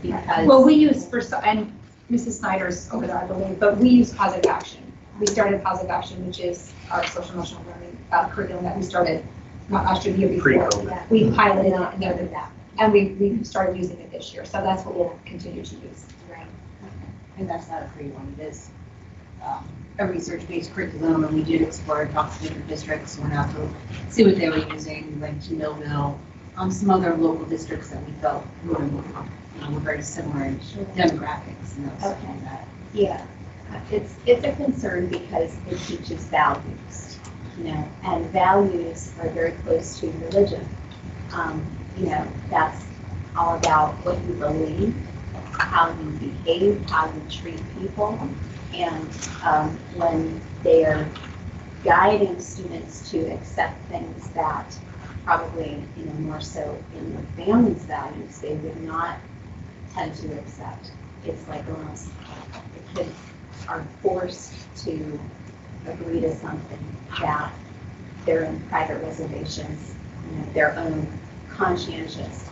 because. Well, we use, and Mrs. Snyder's over there, I believe, but we use Positive Action. We started Positive Action, which is our social emotional learning curriculum that we started, not last year, the year before. Pre-COVID. We piloted it and noted that. And we started using it this year, so that's what we'll continue to use. Right. And that's not a free one. It is a research-based curriculum, and we did explore, talk to different districts, went out to see what they were using, went to Millville, some other local districts that we felt were very similar in demographics and those Okay. like that. Yeah, it's a concern because it teaches values, and values are very close to religion. That's all about what you believe, how you behave, how you treat people. And when they are guiding students to accept things that probably, more so in their family's values, they would not tend to accept. It's like almost the kids are forced to agree to something that their own private reservations, their own conscientious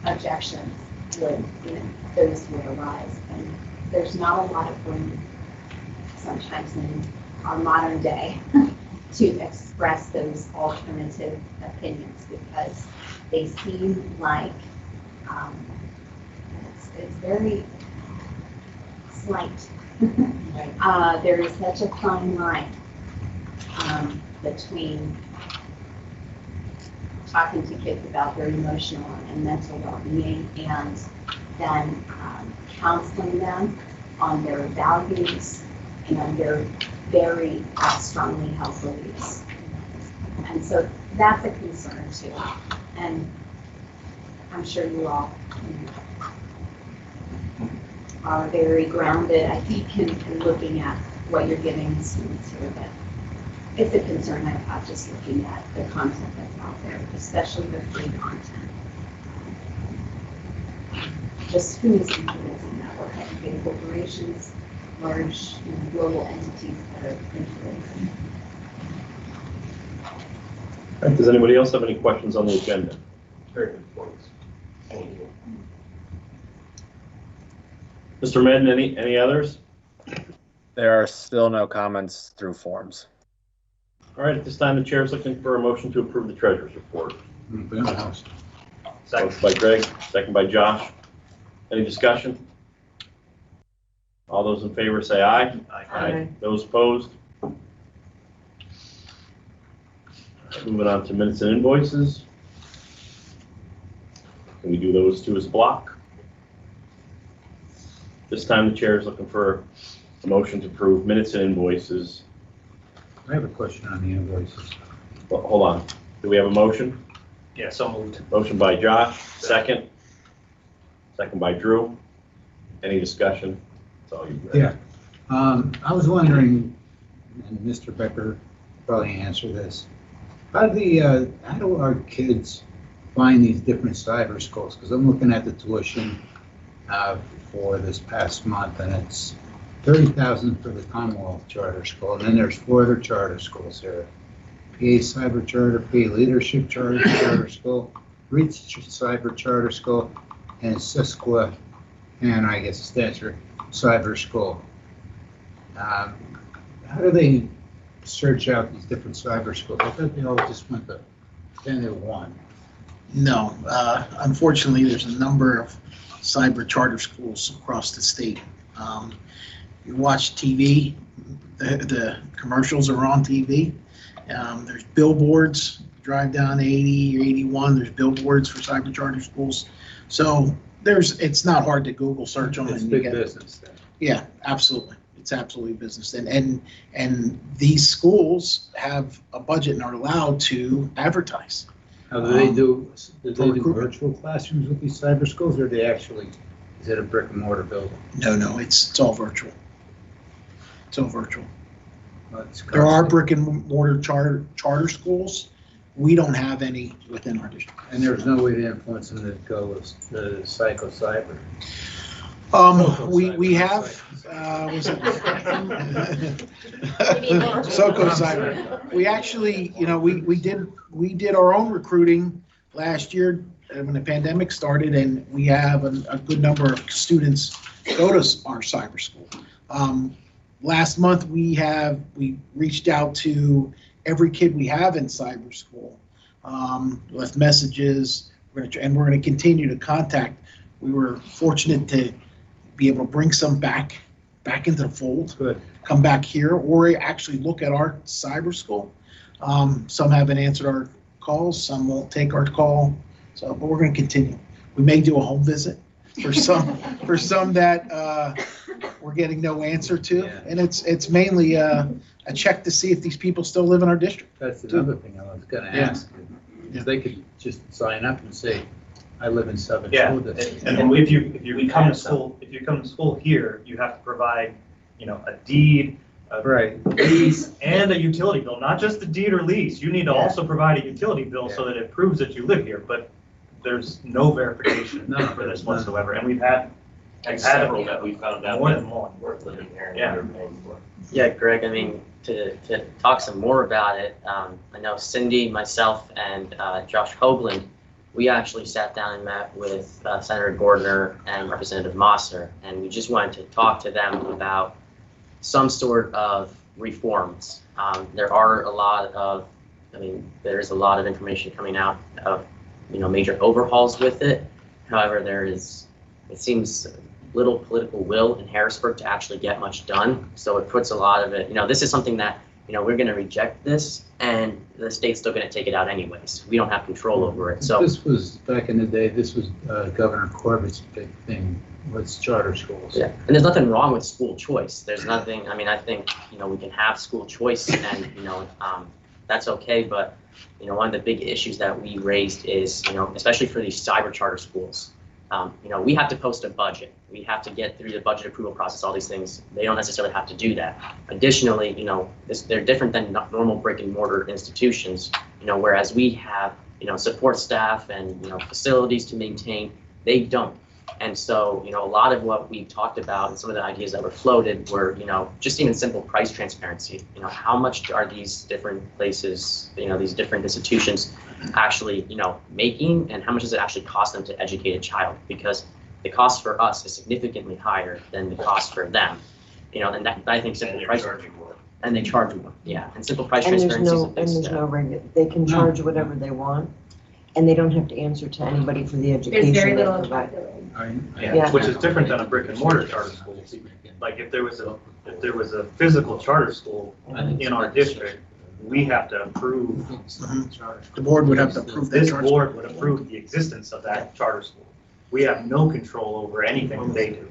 objections would, those would arise. And there's not a lot of room sometimes in our modern day to express those alternative opinions because they seem like it's very slight. There is such a fine line between talking to kids about their emotional and mental well-being and then counseling them on their values and their very strongly held beliefs. And so that's a concern too. And I'm sure you all are very grounded, I think, in looking at what you're giving the students here. But it's a concern I have just looking at the content that's out there, especially the free content. Just who is influencing that? What kind of big corporations, large global entities that are influencing? All right, does anybody else have any questions on the agenda? Very good points. Thank you. Mr. Madden, any others? There are still no comments through forms. All right, at this time, the chair is looking for a motion to approve the treasurer's report. In the house. Motion by Greg, second by Josh. Any discussion? All those in favor say aye. Aye. Those opposed? All right, moving on to minutes and invoices. Can we do those two as a block? This time the chair is looking for A motion to approve minutes and invoices. I have a question on the invoices. Well, hold on. Do we have a motion? Yeah, so moved. Motion by Josh, second. Second by Drew. Any discussion? That's all you. Yeah. I was wondering, and Mr. Becker probably answer this. How do our kids find these different cyber schools? Because I'm looking at the tuition for this past month, and it's $30,000 for the Commonwealth Charter School, and then there's 4 other charter schools here. PA Cyber Charter, PA Leadership Charter School, Reach Cyber Charter School, and Susquehanna, and I guess Stetzer Cyber School. How do they search out these different cyber schools? I thought they all just went to 10-1. No, unfortunately, there's a number of cyber charter schools across the state. You watch TV, the commercials are on TV. There's billboards, drive down 80 or 81, there's billboards for cyber charter schools. So it's not hard to Google search on it. It's big business then. Yeah, absolutely. It's absolutely business. And these schools have a budget and are allowed to advertise. Now, do they do virtual classrooms with these cyber schools, or is it a brick and mortar building? No, it's all virtual. It's all virtual. It's There are brick and mortar charter schools. We don't have any within our district. And there's no way to influence them to go with the cyber. We have, was it? SoCo Cyber. We actually, we did our own recruiting last year when the pandemic started, and we have a good number of students go to our cyber school. Last month, we reached out to every kid we have in cyber school, left messages, and we're going to continue to contact. We were fortunate to be able to bring some back into the fold. Good. Come back here, or actually look at our cyber school. Some haven't answered our calls, some won't take our call. So, but we're going to continue. We may do a home visit for some that we're getting no answer to, Yeah. and it's mainly a check to see if these people still live in our district. That's another thing I was going to ask. If they could just sign up and say, I live in Southern Yeah, School District. and if you come to school here, you have to provide, a deed, a Right. lease, and a utility bill, not just the deed or lease. You need to also provide a utility bill so that it proves that you live here, but there's no verification for this whatsoever, and we've had Several that we found out more that than one. weren't living here Yeah. and we were paying for. Yeah, Greg, I mean, to talk some more about it, I know Cindy, myself, and Josh Hoagland, we actually sat down and met with Senator Gordner and Representative Mosser, and we just wanted to talk to them about some sort of reforms. There's a lot of information coming out of, major overhauls with it. However, it seems little political will in Harrisburg to actually get much done. So it puts a lot of it, this is something that, we're going to reject this and the state's still going to take it out anyways. We don't have control over it. So This was, back in the day, this was Governor Corbett's big thing, was charter schools. yeah, and there's nothing wrong with school choice. There's nothing, I think, we can have school choice and, that's okay. But, one of the big issues that we raised is, especially for these cyber charter schools, we have to post a budget. We have to get through the budget approval process, all these things. They don't necessarily have to do that. Additionally, they're different than normal brick and mortar institutions, whereas we have, support staff and, facilities to maintain, they don't. And so, a lot of what we talked about and some of the ideas that were floated were, just even simple price transparency. How much are these different places, these different institutions actually, making, and how much does it actually cost them to educate a child? Because the cost for us is significantly higher than the cost for them. And that, I think simple price. And they charge more, yeah. And simple price transparency is a big step. They can charge whatever they want, and they don't have to answer to anybody for the education. There's very they little provide. accountability. Yeah. Which is different than a brick and mortar charter school. Like if there was a physical charter school in our district, we have to approve. The board would have to approve that This charter. board would approve the existence of that charter school. We have no control over anything they do.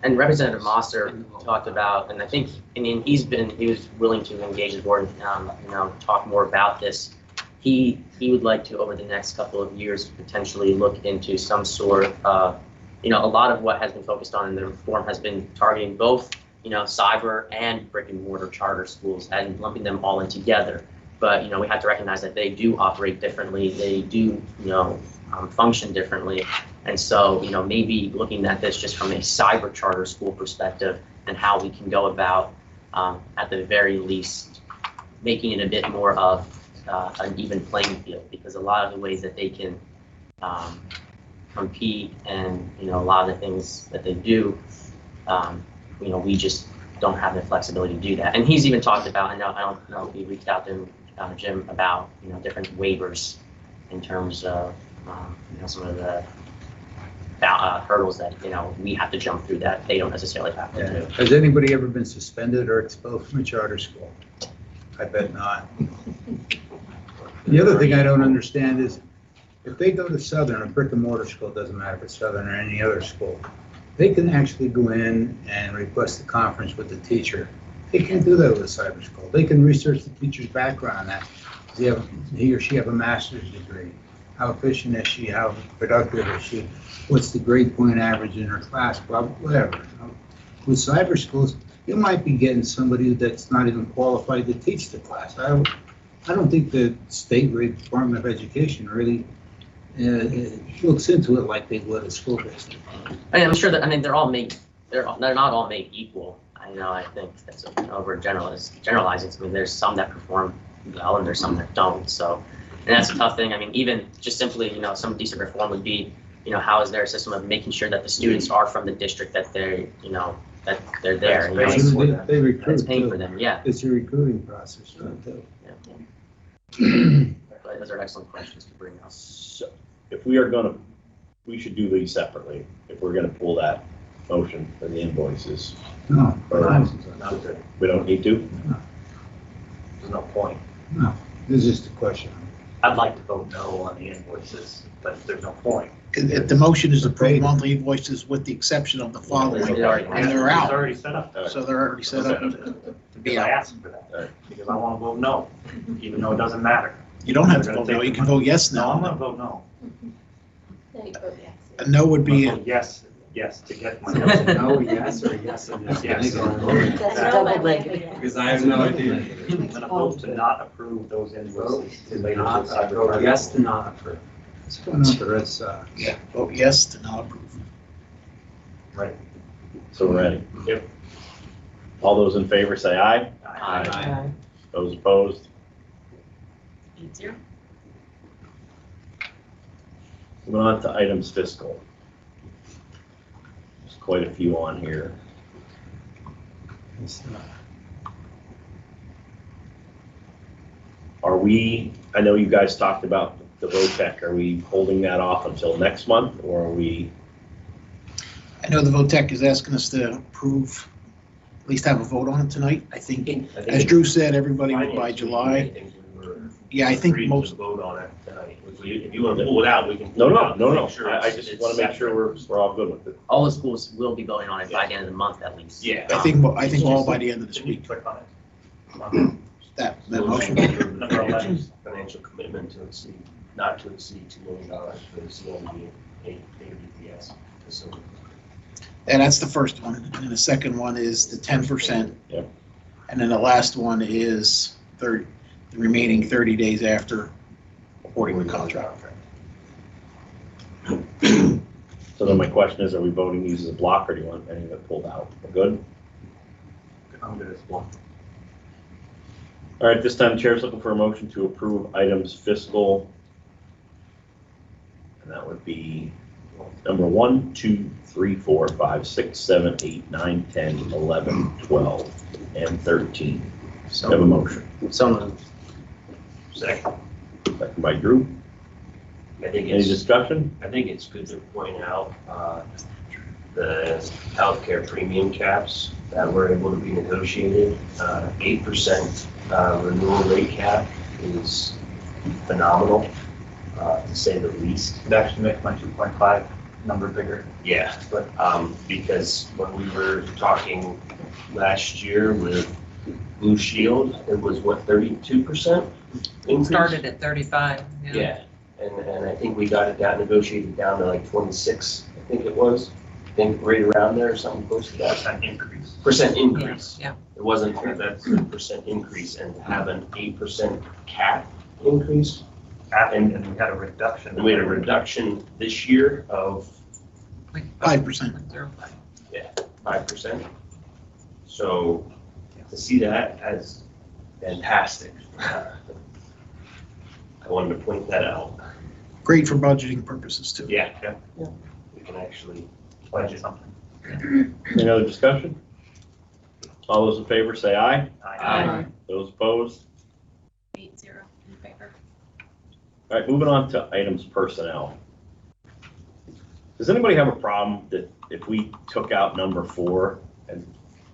And Representative Mosser talked about, and I think, he was willing to engage the board and, talk more about this. He would like to, over the next couple of years, potentially look into some sort of, a lot of what has been focused on in the reform has been targeting both, cyber and brick and mortar charter schools and lumping them all in together. But, we have to recognize that they do operate differently. They do, function differently. And so, maybe looking at this just from a cyber charter school perspective and how we can go about, at the very least, making it a bit more of an even playing field, because a lot of the ways that they can compete and, a lot of the things that they do, we just don't have the flexibility to do that. And he's even talked about, I don't know if he reached out to Jim about, different waivers in terms of, some of the hurdles that, we have to jump through that they don't necessarily have to do. Has anybody ever been suspended or expelled from a charter school? I bet not. The other thing I don't understand is, if they go to Southern, a brick and mortar school, doesn't matter if it's Southern or any other school, they can actually go in and request a conference with the teacher. They can't do that with a cyber school. They can research the teacher's background. Does he or she have a master's degree? How efficient is she? How productive is she? What's the grade point average in her class? Whatever. With cyber schools, you might be getting somebody that's not even qualified to teach the class. I don't think the state Department of Education really looks into it like they would a school district. I'm sure that, they're not all made equal. I think that's over generalizing. There's some that perform well and there's some that don't. So, and that's a tough thing. Even just simply, some decent reform would be, how is there a system of making sure that the students are from the district that they're, that they're there. They recruit. It's paying for them, yeah. It's a recruiting process, right? But those are excellent questions to bring up. So if we should do these separately, if we're gonna pull that motion for the invoices. No, We don't need to? There's no point. no, this is just a question. I'd like to vote no on the invoices, but there's no point. If the motion is approved monthly invoices with the exception of the following, and they're It's out, already set up. so they're already set up to be Because I out. asked for that, because I want to vote no, even though it doesn't matter. You don't have to vote no, you can vote yes No, I'm now. gonna vote no. A no would be, I'm gonna vote yes, to get my. No, yes, or yes, and yes. Yes. That's Double no, negative. Because I have no idea. I'm gonna vote to not approve those invoices related to cyber. Vote yes to not approve. What's going on for us? yeah, vote yes to not approve. Right. So we're ready. Yep. All those in favor say aye. Aye. Those opposed? 8-0. Moving on to items fiscal. There's quite a few on here. I know you guys talked about the VOTEC. Are we holding that off until next month, or are we? I know the VOTEC is asking us to approve, at least have a vote on it tonight. I think, as Drew said, everybody would by July. Yeah, I think most. Vote on it tonight. If you want to pull it out, we can. No. Make sure I just want to make sure we're all good with it. All the schools will be voting on it by the end of the month at least. Yeah. I think all by the end of this week. Click on it. That motion. Number 11, financial commitment to exceed, not to exceed $2 million for the CLD ABPS facility. And that's the first one. And then the second one is the 10%. Yep. And then the last one is the remaining 30 days after awarding the contract. So then my question is, are we voting these as a block, or do you want any of it pulled out? We're good? I'm good as well. All right, this time the chair's looking for a motion to approve items fiscal. And that would be number 1, 2, 3, 4, 5, 6, 7, 8, 9, 10, 11, 12, and 13. So have a motion. So moved. Second. Second by Drew. I think Any it's, discussion? I think it's good to point out the healthcare premium caps that were able to be negotiated. 8% renewal rate cap is phenomenal, to say the least. It actually makes my 2.5 number bigger. Yeah, but, because when we were talking last year with Blue Shield, it was what, 32% increase? Started at 35. Yeah, and I think we got it down, negotiated down to like 26, I think it was. I think right around there, or something close to that. Percent increase. Percent increase. Yeah. It wasn't, that's a percent increase, and to have an 8% cap increase. And we had a reduction. And we had a reduction this year of 5%. 5%. So to see that as fantastic. I wanted to point that out. Great for budgeting purposes too. Yeah. We can actually Budget something. Any other discussion? All those in favor say aye. Aye. Those opposed? 8-0 in favor. All right, moving on to items personnel. Does anybody have a problem that if we took out number 4 and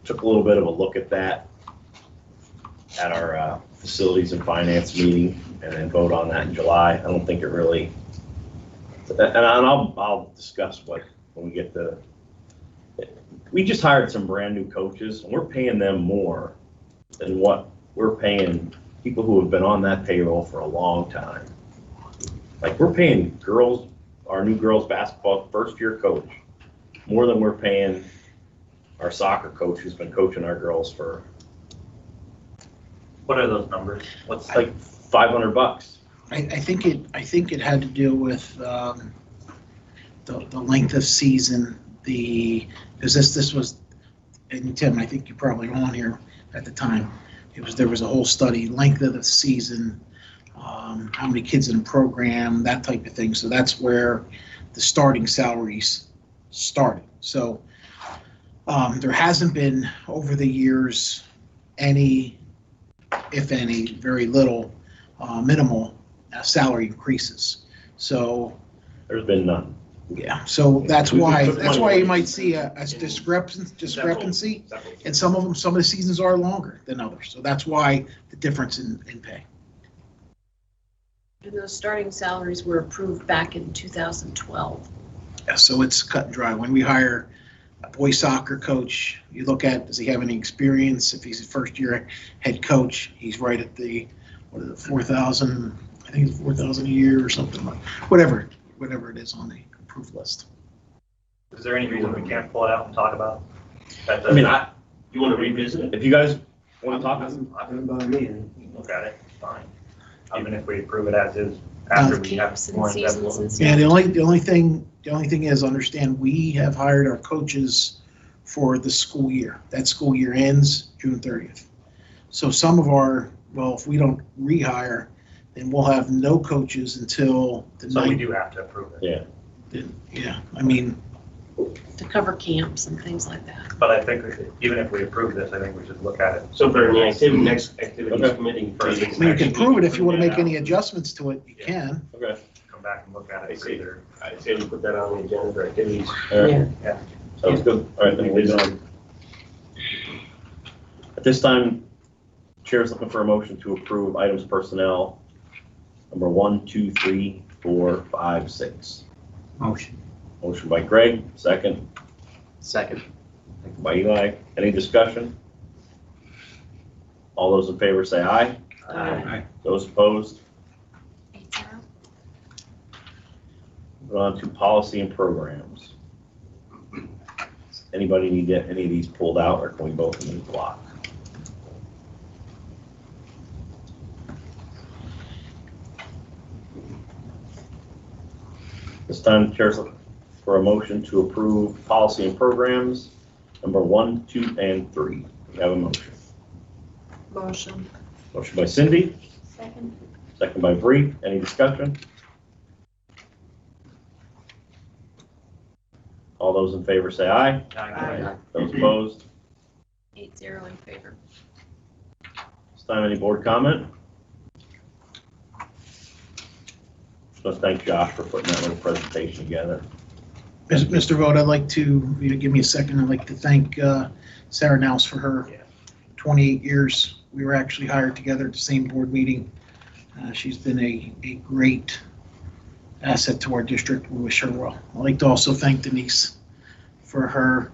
took a little bit of a look at that at our facilities and finance meeting and then vote on that in July? I don't think it really, and I'll discuss what, when we get to, we just hired some brand new coaches and we're paying them more than what we're paying people who have been on that payroll for a long time. Like, we're paying girls, our new girls basketball first year coach, more than we're paying our soccer coach who's been coaching our girls for What are those numbers? What's like $500. I think it had to do with the length of season, because this was, and Tim, I think you probably were on here at the time. There was a whole study, length of the season, how many kids in the program, that type of thing. So that's where the starting salaries started. So there hasn't been over the years any, if any, very little, minimal salary increases. So There's been none. yeah, so that's We why took money you away. might see a discrepancy. And some of the seasons are longer than others. So that's why the difference in pay. And those starting salaries were approved back in 2012. Yeah, so it's cut and dry. When we hire a boys soccer coach, you look at, does he have any experience? If he's a first year head coach, he's right at the, what is it, 4,000, I think it's 4,000 a year or something like, whatever it is on the approved list. Is there any reason we can't pull it out and talk about? I mean, you want to revisit it? if you guys want to talk, Look at it, fine. Even if we approve it as is, after we have Camps and more seasons and in-depth. Yeah, the only thing is, understand, we have hired our coaches for the school year. That school year ends June 30th. So some of if we don't rehire, then we'll have no coaches until the So we ninth. do have to approve it. yeah. Yeah, I mean, To cover camps and things like that. But I think even if we approve this, I think we should look at it. So for the next activities Okay. committee. I mean, you can prove it if you want to make any adjustments to it, you can. Okay. Come back and look at I it see. later. I say we put that on the agenda for activities. All right. Yeah. Sounds good. All right, then we'll leave it on. At this time, Chair's looking for a motion to approve items personnel number 1, 2, 3, 4, 5, 6. Motion. Motion by Greg, second. Second. Second by Eli. Any discussion? All those in favor say aye. Aye. Those opposed? 8-0. Moving on to policy and programs. Anybody need to get any of these pulled out, or can we both in the block? This time, Chair's looking for a motion to approve policy and programs number 1, 2, and 3. We have a motion. Motion. Motion by Cindy, Second. second by Bree. Any discussion? All those in favor say aye. Aye. Those opposed? 8-0 in favor. This time, any board comment? Just want to thank Josh for putting that little presentation together. Mr. Vogt, I'd like to, if you give me a second, I'd like to thank Sarah Nouse for her 28 years. We were actually hired together at the same board meeting. She's been a great asset to our district. We wish her well. I'd like to also thank Denise for her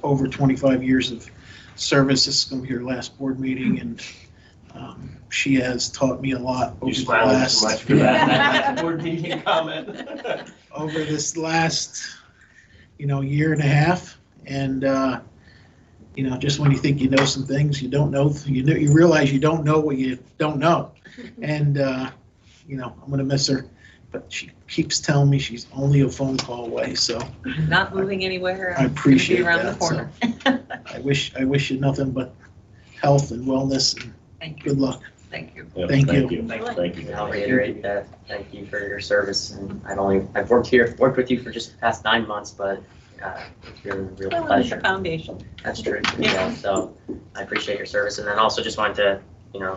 over 25 years of service. This is going to be her last board meeting, and she has taught me a lot over You the smiling last, too much for that board meeting comment. over this last, year and a half. And, just when you think you know some things, you don't know, you realize you don't know what you don't know. And, I'm going to miss her, but she keeps telling me she's only a phone call away. So Not moving anywhere. I appreciate Around the that. corner. So I wish you nothing but health and wellness and Thank you. good luck. Thank you. Yeah, Thank you. Thank you. And I'll reiterate that, thank you for your service, and I've worked with you for just the past 9 months, but it's been a real Well, it's pleasure. your foundation. That's true, yeah, so I appreciate your service, and then also just wanted to,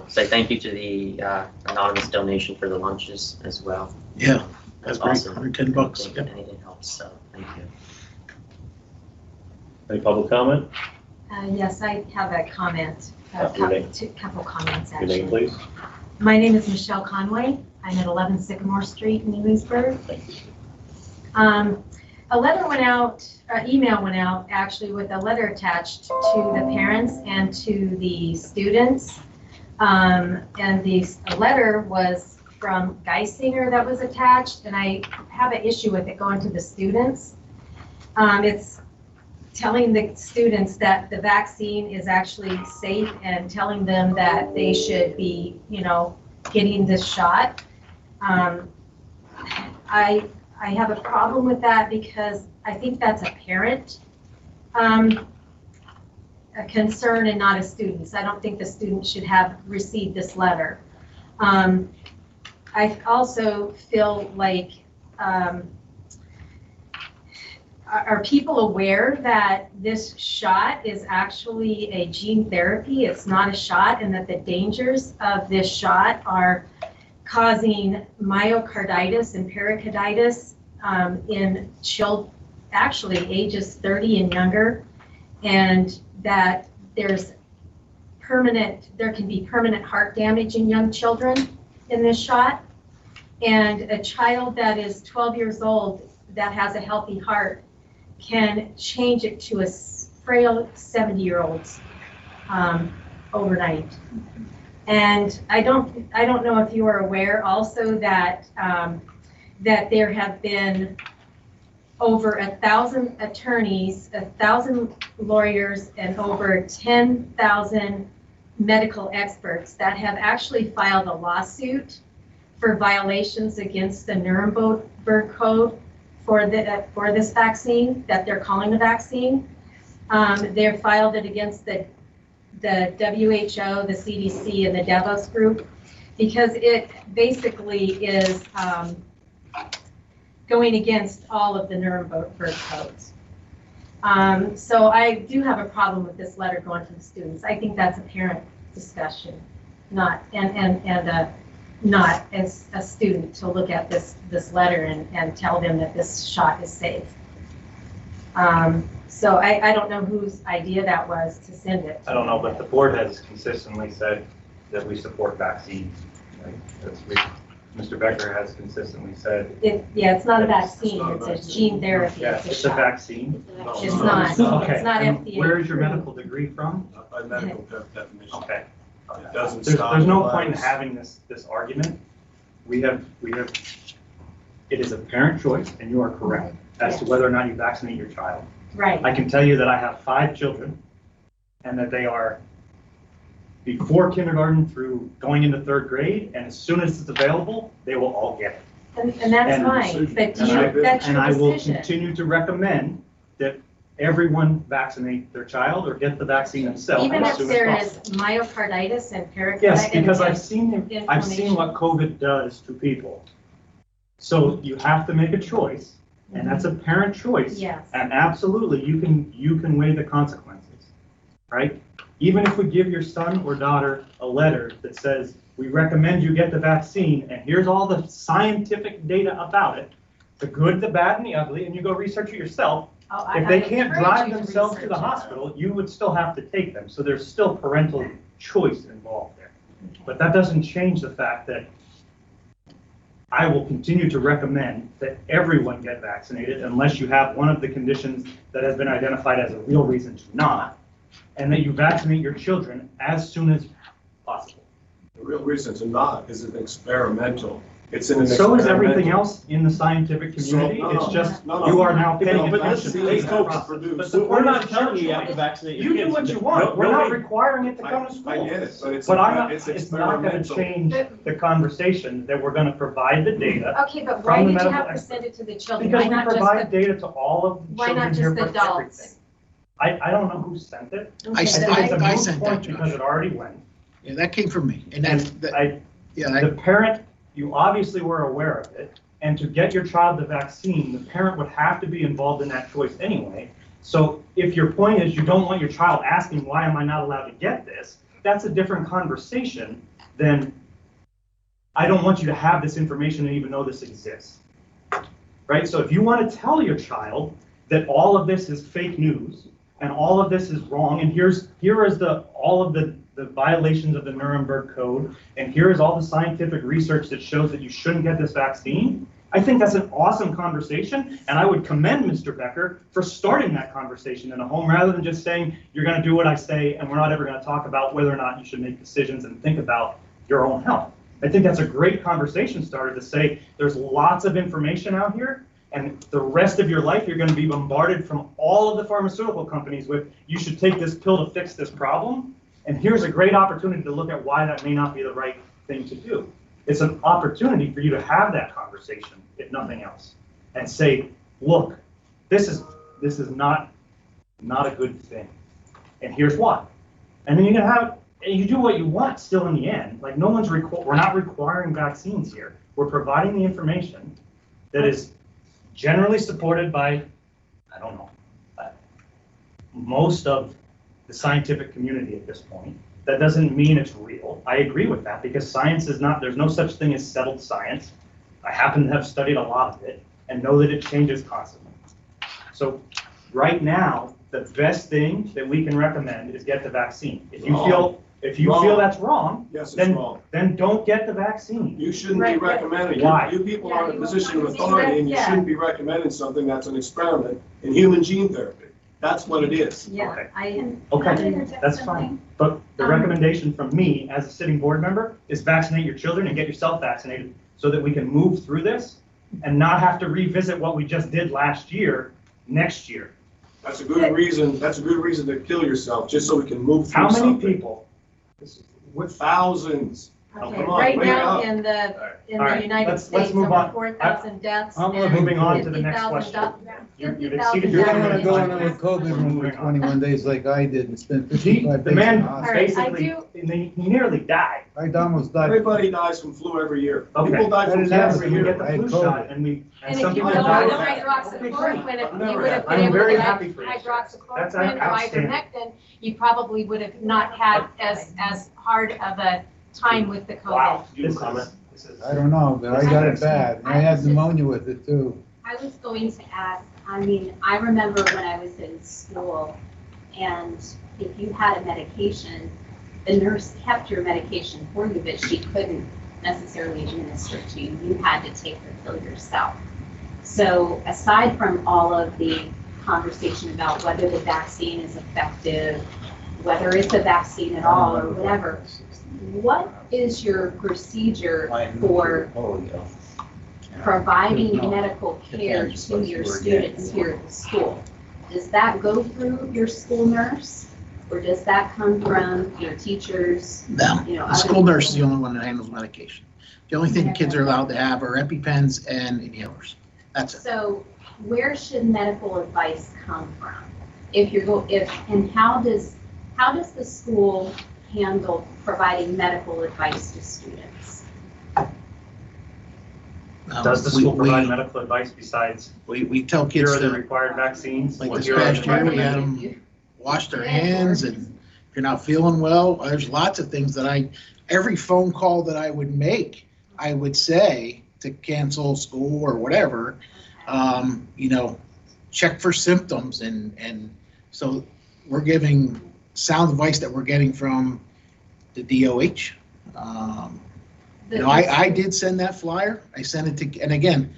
say thank you to the anonymous donation for the lunches as well. Yeah, That's that's great. awesome. $110. Yep. Anything helps, so thank you. Any public comment? Yes, I have a comment, Your name. couple comments Your name, actually. please. My name is Michelle Conway. I'm at 11 Sycamore Street in Lewisburg. Thank you. A letter went out, email went out actually with a letter attached to the parents and to the students. And the letter was from Geisinger that was attached, and I have an issue with it going to the students. It's telling the students that the vaccine is actually safe and telling them that they should be, getting this shot. I have a problem with that because I think that's a parent a concern and not a student's. I don't think the student should have received this letter. I also feel like, are people aware that this shot is actually a gene therapy? It's not a shot, and that the dangers of this shot are causing myocarditis and pericarditis in children, actually ages 30 and younger, and that there can be permanent heart damage in young children in this shot. And a child that is 12 years old that has a healthy heart can change it to a frail 70-year-old overnight. And I don't know if you are aware also that that there have been over 1,000 attorneys, 1,000 lawyers, and over 10,000 medical experts that have actually filed a lawsuit for violations against the Nuremberg Code for this vaccine that they're calling a vaccine. They've filed it against the WHO, the CDC, and the Davos group, because it basically is going against all of the Nuremberg codes. So I do have a problem with this letter going to the students. I think that's a parent discussion, not as a student to look at this letter and tell them that this shot is safe. So I don't know whose idea that was to send it. I don't know, but the board has consistently said that we support vaccines. Mr. Becker has consistently said. It's not a vaccine, it's a gene therapy. Yes, it's a vaccine. It's not, Okay. it's not And FDA. where is your medical degree from? By medical definition. Okay. It doesn't There's stop. no point in having this argument. We have, it is a parent choice, and you are correct, as to whether or not you vaccinate your child. Right. I can tell you that I have 5 children, and that they are before kindergarten through going into 3rd grade, and as soon as it's available, they will all get it. And that's fine, but that's your And I will decision. continue to recommend that everyone vaccinate their child or get the vaccine themselves Even as if soon there as is possible. myocarditis and pericarditis. Yes, because I've seen inflammation. what COVID does to people. So you have to make a choice, and that's a parent choice. Yes. And absolutely, you can weigh the consequences, right? Even if we give your son or daughter a letter that says, we recommend you get the vaccine, and here's all the scientific data about it, the good, the bad, and the ugly, and you go research it yourself. If they can't drive themselves to the hospital, you would still have to take them. So there's still parental choice involved there. But that doesn't change the fact that I will continue to recommend that everyone get vaccinated unless you have one of the conditions that has been identified as a real reason to not, and that you vaccinate your children as soon as possible. The real reason to not is an experimental. It's in an So is everything experimental. else in the scientific community. So, no, It's just, no, no. you are now paying No, but attention to these the folks process. produce- But So the we're point not is telling you you your have to choice. vaccinate your You kids. do what you want. We're not Nobody- requiring it to come to school. I get it, but it's, But I'm not, it's it's not gonna experimental. change the conversation that we're gonna provide the data. Okay, but From why the did you medical have to expert. send it to the children? Because Why we not just provide the, data to all of the why children not here just the for everything. adults? I don't know who sent it. I It's sent a I moot sent point that, because Josh. it already went. Yeah, that came from me. And And that, yeah, the parent, you obviously were aware of it, and to get your child the vaccine, the parent would have to be involved in that choice anyway. So if your point is you don't want your child asking, why am I not allowed to get this? That's a different conversation than, I don't want you to have this information and even know this exists. Right? So if you want to tell your child that all of this is fake news and all of this is wrong, and here is all of the violations of the Nuremberg Code, and here is all the scientific research that shows that you shouldn't get this vaccine, I think that's an awesome conversation, and I would commend Mr. Becker for starting that conversation in a home rather than just saying, you're going to do what I say, and we're not ever going to talk about whether or not you should make decisions and think about your own health. I think that's a great conversation starter to say, there's lots of information out here, and the rest of your life, you're going to be bombarded from all of the pharmaceutical companies with, you should take this pill to fix this problem. And here's a great opportunity to look at why that may not be the right thing to do. It's an opportunity for you to have that conversation, if nothing else, and say, look, this is not a good thing. And here's why. And then you can have, and you do what you want still in the end. Like we're not requiring vaccines here. We're providing the information that is generally supported by, I don't know, most of the scientific community at this point. That doesn't mean it's real. I agree with that because science is not, there's no such thing as settled science. I happen to have studied a lot of it and know that it changes constantly. So right now, the best thing that we can recommend is get the vaccine. If you feel that's wrong, Yes, it's wrong. then don't get the vaccine. You shouldn't be recommending. Why? You people are in a position of authority, and you shouldn't be recommending something that's an experiment in human gene therapy. That's what it is. Yeah, Okay. Okay, that's fine. But the recommendation from me as a sitting board member is vaccinate your children and get yourself vaccinated so that we can move through this and not have to revisit what we just did last year, next year. That's a good reason, to kill yourself, just so we can move through How many something. people? With thousands. Oh, Okay, come on, right wake now up. in the All right, United let's States, move over on. 4,000 deaths. I'm and moving on to the next 50,000 question. deaths. You've exceeded You your don't want to go in time. with COVID room for 21 days like I did and spend The 55 days in man the hospital. right, I basically, he nearly died. I almost died. Everybody dies from flu every year. Okay. People die I from didn't flu have every flu. You year. get the I had flu COVID. shot and And some if you people go die. on the from that. hydroxychloroquine, if Never you would have happened. been I'm able very to happy for you. get That's hydroxychloroquine or outstanding. ivermectin, you probably would have not had as hard of a time with the COVID. Wow. Do you have a comment? I don't know, but I got it bad. And I had pneumonia with it too. I was going to ask, I mean, I remember when I was in school, and if you had a medication, the nurse kept your medication for you, but she couldn't necessarily administer it to you. You had to take the pill yourself. So aside from all of the conversation about whether the vaccine is effective, whether it's a vaccine at all or whatever, what is your procedure for providing medical care to your students here at the school? Does that go through your school nurse, or does that come from your teachers? No, You know, the school nurse is the only one that handles medication. The only thing kids are allowed to have are EpiPens and inhalers. That's it. So where should medical advice come from? And how does the school handle providing medical advice to students? Does the school provide medical advice besides We tell here kids are the to, required vaccines? like this Here are the past year, we required- had them wash their hands, and if you're not feeling well, there's lots of things that every phone call that I would make, I would say to cancel school or whatever, check for symptoms, and so we're giving sound advice that we're getting from the DOH, You know, I did send that flyer. I sent it to, and again,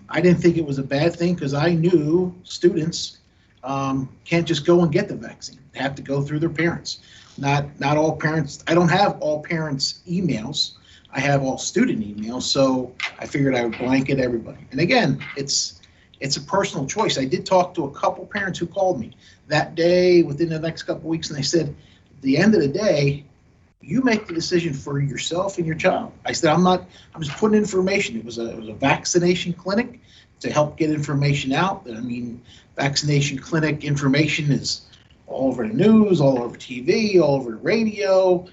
I didn't think it was a bad thing because I knew students can't just go and get the vaccine. They have to go through their parents. Not all parents, I don't have all parents' emails. I have all student emails, so I figured I would blanket everybody. And again, it's a personal choice. I did talk to a couple parents who called me that day within the next couple weeks, and they said, at the end of the day, you make the decision for yourself and your child. I said, I'm just putting information. It was a vaccination clinic to help get information out. I mean, vaccination clinic information is all over the news, all over TV, all over the radio,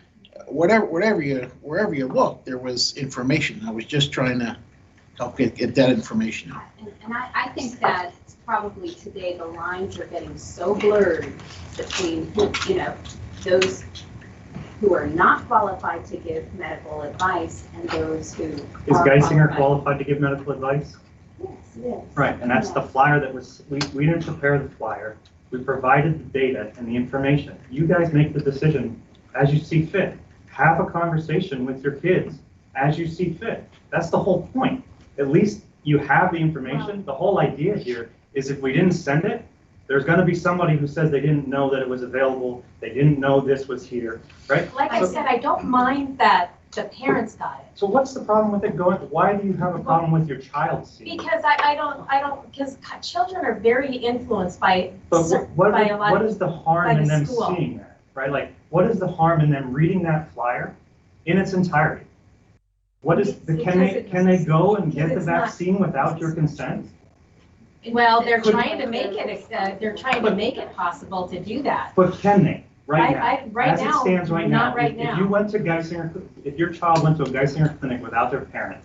wherever you look, there was information. I was just trying to help get that information out. And I think that probably today the lines are getting so blurred between, you know, those who are not qualified to give medical advice and those who Is are Geisinger qualified to give medical advice? Yes. Right, and that's the flyer that was, we didn't prepare the flyer. We provided the data and the information. You guys make the decision as you see fit. Have a conversation with your kids as you see fit. That's the whole point. At least you have the information. The whole idea here is if we didn't send it, there's going to be somebody who says they didn't know that it was available, they didn't know this was here, right? Like I said, I don't mind that the parents got it. So what's the problem with it going, why do you have a problem with your child seeing it? Because I don't, because children are very influenced by, But by a lot what of, is the harm in the them school. seeing that, right? Like, what is the harm in them reading that flyer in its entirety? What is, can they go and get the vaccine without your consent? Well, they're trying to make it possible to do that. But can they, right now? Right As it now, stands right now, not right if now. you went to Geisinger, if your child went to a Geisinger clinic without their parent,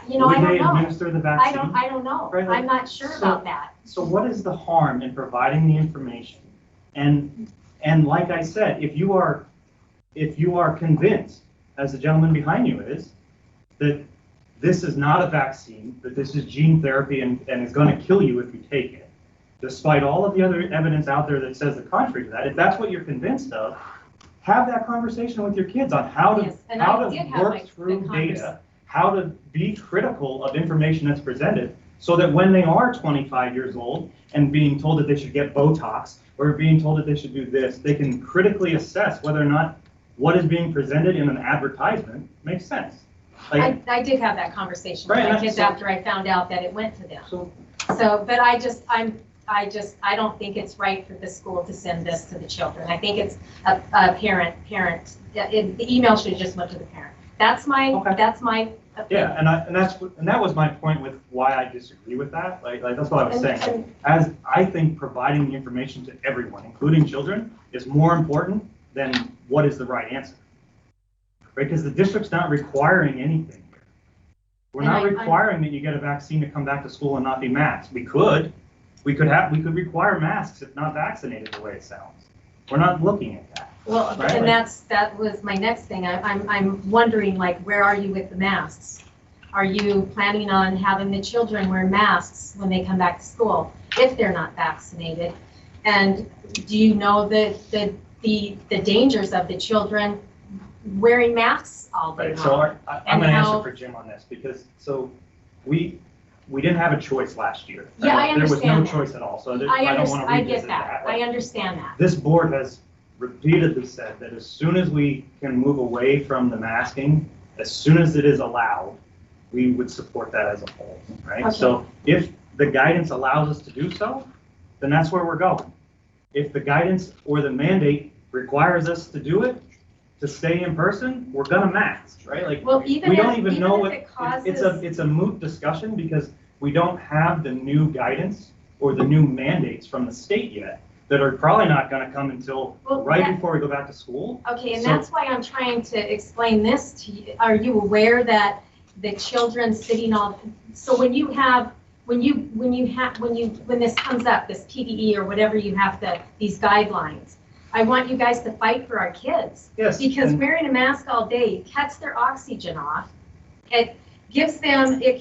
You know, I would don't they know. administer the vaccine? I don't know. Right, like, I'm not sure so- about that. So what is the harm in providing the information? And like I said, if you are convinced, as the gentleman behind you is, that this is not a vaccine, that this is gene therapy and is going to kill you if you take it, despite all of the other evidence out there that says the contrary to that, if that's what you're convinced of, have that conversation with your kids on how to, Yes, and I did have work through data, how to be critical of information that's presented, so that when they are 25 years old and being told that they should get Botox or being told that they should do this, they can critically assess whether or not what is being presented in an advertisement makes sense. Like, I did have that conversation with Right, my kids so- after I found out that it went to them. So- So, but I don't think it's right for the school to send this to the children. I think it's a parent, the email should have just went to the parent. That's my opinion. yeah, and that was my point with why I disagree with that. Like that's what I was saying. As I think providing the information to everyone, including children, is more important than what is the right answer. Right? Because the district's not requiring anything. We're And not requiring that you get a vaccine to come back to school and not be masked. We could require masks if not vaccinated, the way it sounds. We're not looking at that. Well, Right, and like- that was my next thing. I'm wondering, like, where are you with the masks? Are you planning on having the children wear masks when they come back to school if they're not vaccinated? And do you know the dangers of the children wearing masks all day Right, long? so I'm going to how- answer for Jim on this because we didn't have a choice last year. Yeah, I There was no understand that. choice at all, so I don't want to I revisit get that. I understand that. This board has repeatedly said that as soon as we can move away from the masking, as soon as it is allowed, we would support that as a whole, right? Okay. So if the guidance allows us to do so, then that's where we're going. If the guidance or the mandate requires us to do it, to stay in person, we're gonna mask, right? Like, Well, even we don't if- even even know if what, it causes- it's a moot discussion because we don't have the new guidance or the new mandates from the state yet that are probably not gonna come until Well, right that- before we go back to school. Okay, and So- that's why I'm trying to explain this to you. Are you aware that the children sitting on, so when this comes up, this PDE or whatever you have these guidelines, I want you guys to fight for our kids. Yes. Because and- wearing a mask all day cuts their oxygen off. It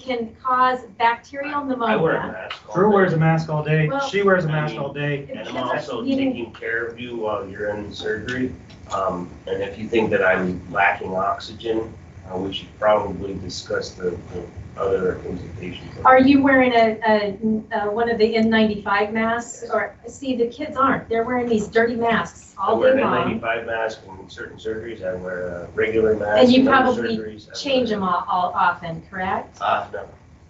can cause bacterial pneumonia. I wear a mask. all Drew day. wears a mask all day, Well- she wears a mask all day. And I'm Kids are also eating- taking care of you while you're in surgery. And if you think that I'm lacking oxygen, We should probably discuss the other implications. Are you wearing one of the N95 masks? Or, see, the kids aren't. They're wearing these dirty masks I all wear day an long. N95 mask in certain surgeries. I wear a regular mask. And you in other probably surgeries. I change wear- them all often, correct? No.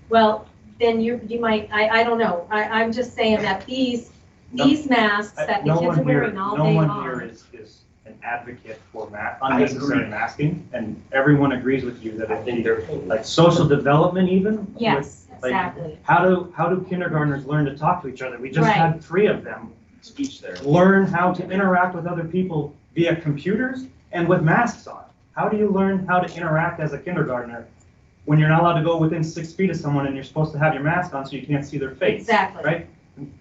Well, then you might, I don't know. I'm just saying that these masks that the No kids one are here, wearing all no day one long. here is an advocate for unnecessary masking, and everyone agrees with you that I think they're like social development even. Yes, like, exactly. How do kindergartners learn to talk to each other? We just Right. had 3 of them speech there. learn how to interact with other people via computers and with masks on. How do you learn how to interact as a kindergartner when you're not allowed to go within 6 feet of someone and you're supposed to have your mask on so you can't see their face? Exactly. Right?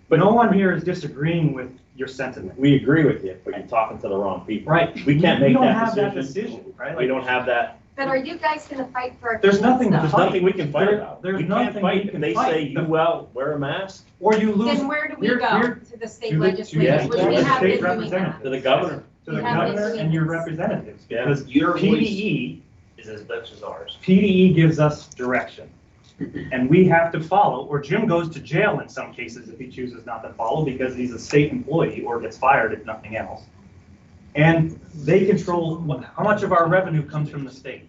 But no one here is disagreeing with your sentiment. We agree with you, but you're talking to the wrong people. Right. We can't We make don't that have that decision. decision, right? We don't have that. But are you guys gonna fight for our There's kids, nothing to though? There's fight. nothing we can fight about. There's We can't nothing fight we if can they fight. say, you wear a mask Or you lose. Then where do we We're- go? we're- To the state to the- legislators, to which the we have state been doing representative. that. to the governor. To the We have been governor doing and your this. representatives, Yeah. because Your voice PDE, is as much as ours. PDE gives us direction. And we have to follow, or Jim goes to jail in some cases if he chooses not to follow because he's a state employee or gets fired if nothing else. And they control how much of our revenue comes from the state.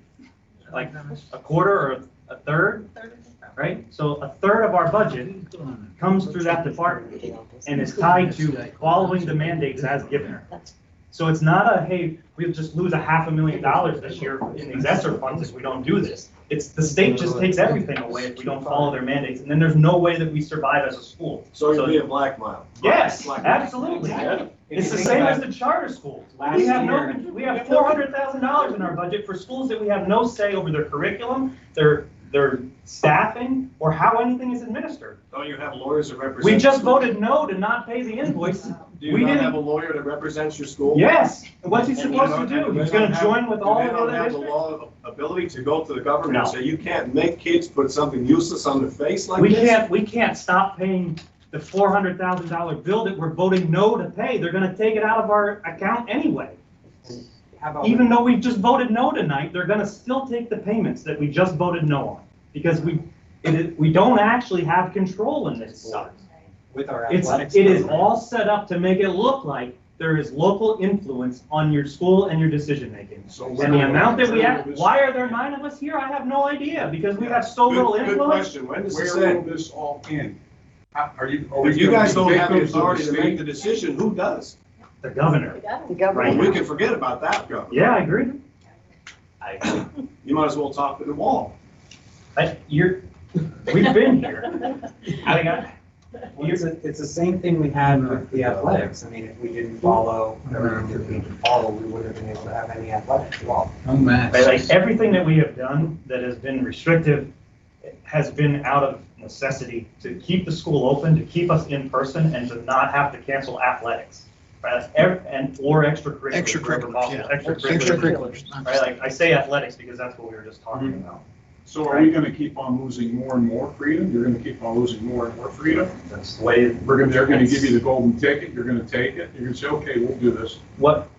Like a quarter or a third, right? So a third of our budget comes through that department and is tied to following the mandates as given. So it's not a, hey, we'll just lose $500,000 this year in these ESSER funds if we don't do this. It's the state just takes everything away if we don't follow their mandates, and then there's no way that we survive as a school. So you're being blackmailed. Yes, Blackmail. absolutely. Yeah. It's the same as the charter schools. We have $400,000 in our budget for schools that we have no say over their curriculum, their staffing, or how anything is administered. Don't you have lawyers that represent? We just voted no to not pay the invoice. Do you We not didn't. have a lawyer that represents your school? Yes, and what's he And you supposed don't to have- do? you He's don't gonna have- join with all you the don't other have the districts? law ability to go to the government and No. say, you can't make kids put something useless on their face like this? We can't stop paying the $400,000 bill that we're voting no to pay. They're gonna take it out of our account anyway. Even though we've just voted no tonight, they're gonna still take the payments that we just voted no on. Because we don't actually have control in this board. With our It athletics. is program. all set up to make it look like there is local influence on your school and your decision-making. So And the amount that we have, why are there 9 of us here? I have no idea, because we have so little Good influence. question. When does this Where will end? this all end? Are you? If you guys don't have the authority to make the decision, who does? The governor. The government. Well, we can forget about that, Governor. Yeah, I agree. You might as well talk to the wall. We've been here. Well, it's the same thing we had with the athletics. I mean, if we didn't follow everything that we need to follow, we wouldn't have been able to have any athletics involved. No mask. Like everything that we have done that has been restrictive has been out of necessity to keep the school open, to keep us in person, and to not have to cancel athletics. Right, or extracurriculars. whatever possible. Extracurriculars. Right, like I say athletics because that's what we were just talking about. So are we gonna keep on losing more and more freedom? You're gonna keep on losing more and more freedom? That's the way. They're gonna give you the golden ticket, you're gonna take it, you're gonna say, okay, we'll do this. What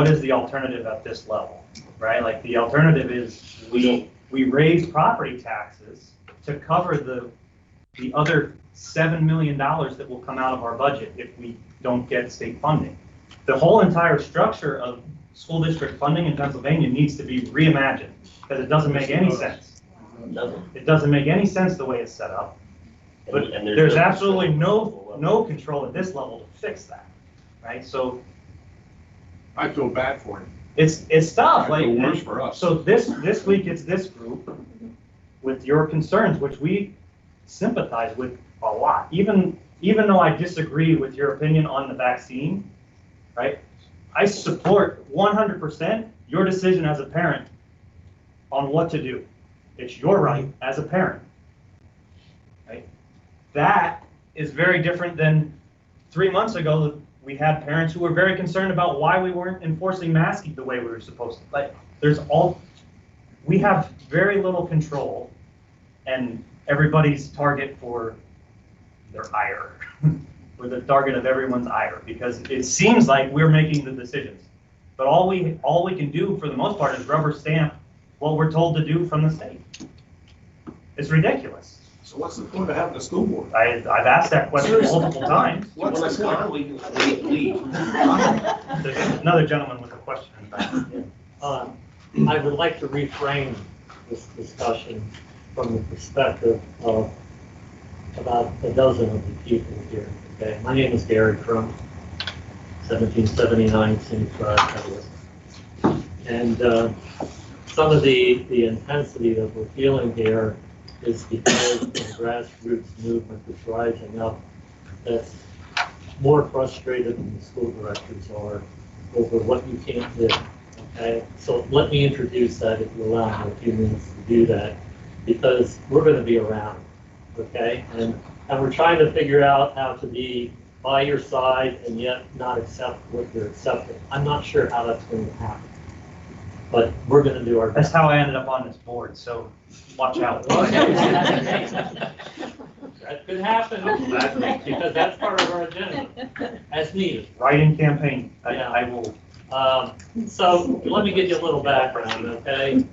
is the alternative at this level, right? Like the alternative is we raise property taxes to cover the other $7 million that will come out of our budget if we don't get state funding. The whole entire structure of school district funding in Pennsylvania needs to be reimagined because it doesn't make any sense. It doesn't make any sense the way it's set up. But And there's no absolutely control. no control at this level to fix that, right? So I feel bad for you. it's tough. I feel Like worse for us. so this week it's this group with your concerns, which we sympathize with a lot. Even though I disagree with your opinion on the vaccine, right? I support 100% your decision as a parent on what to do. It's your right as a parent, right? That is very different than 3 months ago. We had parents who were very concerned about why we weren't enforcing masking the way we were supposed to. Like, we have very little control, and everybody's target for their ire. We're the target of everyone's ire because it seems like we're making the decisions. But all we can do for the most part is rubber stamp what we're told to do from the state. It's ridiculous. So what's the point of having a school board? I've asked that question multiple times. What's the point? We can leave. There's another gentleman with a question in back. I would like to reframe this discussion from the perspective of about a dozen of the people here. Okay, my name is Gary Crump, 1779 St. Drive, and some of the intensity that we're feeling here is because the grassroots movement is rising up that's more frustrated than the school directors are over what you can't do. Okay, so let me introduce that if you allow me a few minutes to do that, because we're going to be around, okay? And we're trying to figure out how to be by your side and yet not accept what you're accepting. I'm not sure how that's going to happen, but we're going to do our best. That's how I ended up on this board, so watch out. That could happen, because that's part of our agenda, as needed. Write-in campaign, Yeah. I will. So let me give you a little background, okay?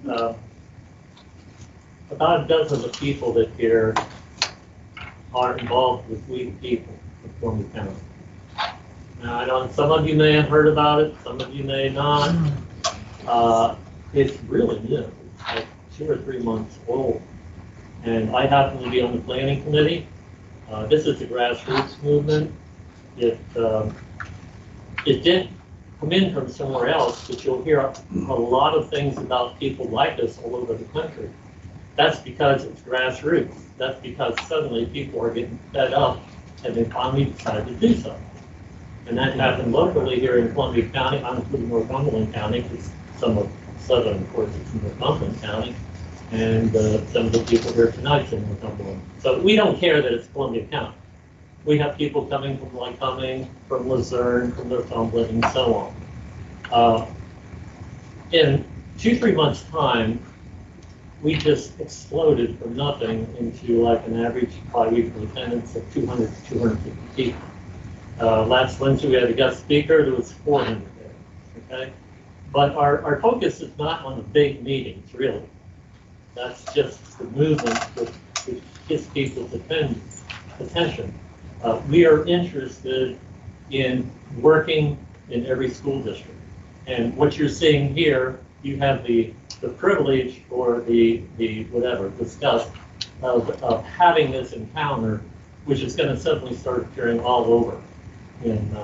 About a dozen of the people that here are involved with We the People of Columbia County. Now, I know some of you may have heard about it, some of you may not. It's really new, it's like 2 or 3 months old. And I happen to be on the planning committee. This is a grassroots movement. It didn't come in from somewhere else, but you'll hear a lot of things about people like us all over the country. That's because it's grassroots. That's because suddenly people are getting fed up and they finally decide to do something. And that happened locally here in Columbia County. I'm including Northumberland County because some of Southern, of course, is in Northumberland County. And some of the people here tonight's in Northumberland. So we don't care that it's Columbia County. We have people coming from Lycoming, from Luzerne, from Northumberland, and so on. In 2-3 months' time, we just exploded from nothing into like an average bi-weekly attendance of 200 to 250 people. Last Wednesday, we had a guest speaker. There was 400 there. Okay, but our focus is not on the big meetings, really. That's just the movement that gets people's attention. We are interested in working in every school district. And what you're seeing here, you have the privilege or the whatever, disgust of having this encounter, which is going to suddenly start appearing all over in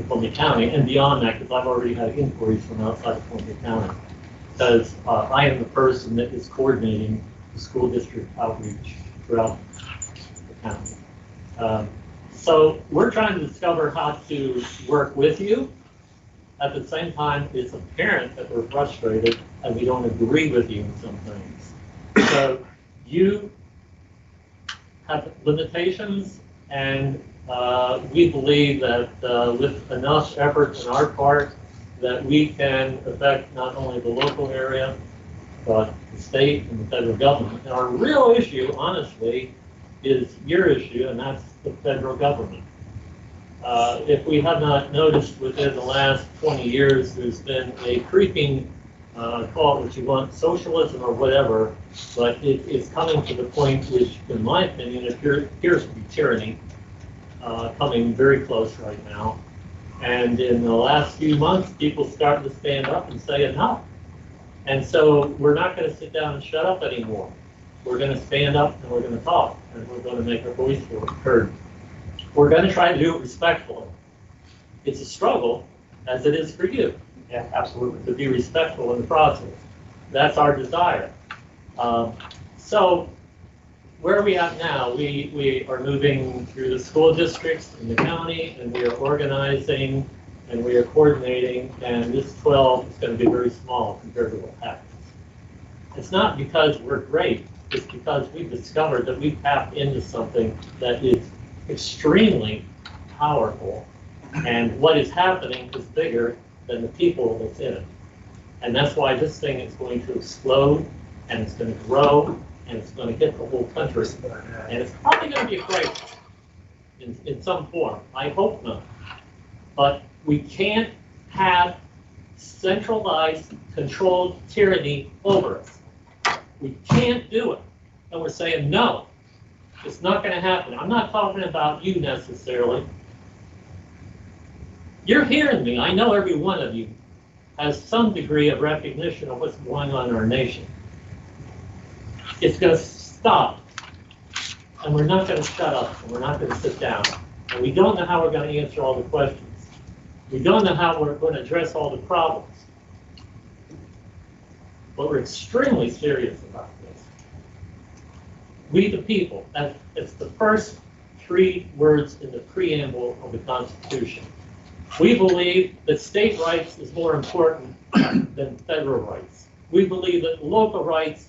Columbia County and beyond that, because I've already had inquiries from outside of Columbia County. Because I am the person that is coordinating the school district outreach throughout the county. So we're trying to discover how to work with you. At the same time, it's apparent that we're frustrated and we don't agree with you in some things. So you have limitations, and we believe that with enough effort on our part, that we can affect not only the local area, but the state and the federal government. And our real issue, honestly, is your issue, and that's the federal government. If we have not noticed within the last 20 years, there's been a creeping, call it what you want, socialism or whatever, but it is coming to the point which, in my opinion, appears to be tyranny, coming very close right now. And in the last few months, people started to stand up and say enough. And so we're not going to sit down and shut up anymore. We're going to stand up and we're going to talk, and we're going to make our voice heard. We're going to try to do it respectfully. It's a struggle, as it is for you. Yeah, absolutely. To be respectful in the process. That's our desire. So where are we at now? We are moving through the school districts in the county, and we are organizing and we are coordinating, and this 12 is going to be very small compared to what happens. It's not because we're great, it's because we've discovered that we've tapped into something that is extremely powerful, and what is happening is bigger than the people that's in it. And that's why this thing is going to explode, and it's going to grow, and it's going to hit the whole country. And it's probably going to be a crisis in some form. I hope not. But we can't have centralized, controlled tyranny over us. We can't do it. And we're saying, no, it's not going to happen. I'm not talking about you necessarily. You're hearing me. I know every one of you has some degree of recognition of what's going on in our nation. It's going to stop. And we're not going to shut up. And we're not going to sit down. And we don't know how we're going to answer all the questions. We don't know how we're going to address all the problems. But we're extremely serious about this. We the people, it's the first 3 words in the preamble of the Constitution. We believe that state rights is more important than federal rights. We believe that local rights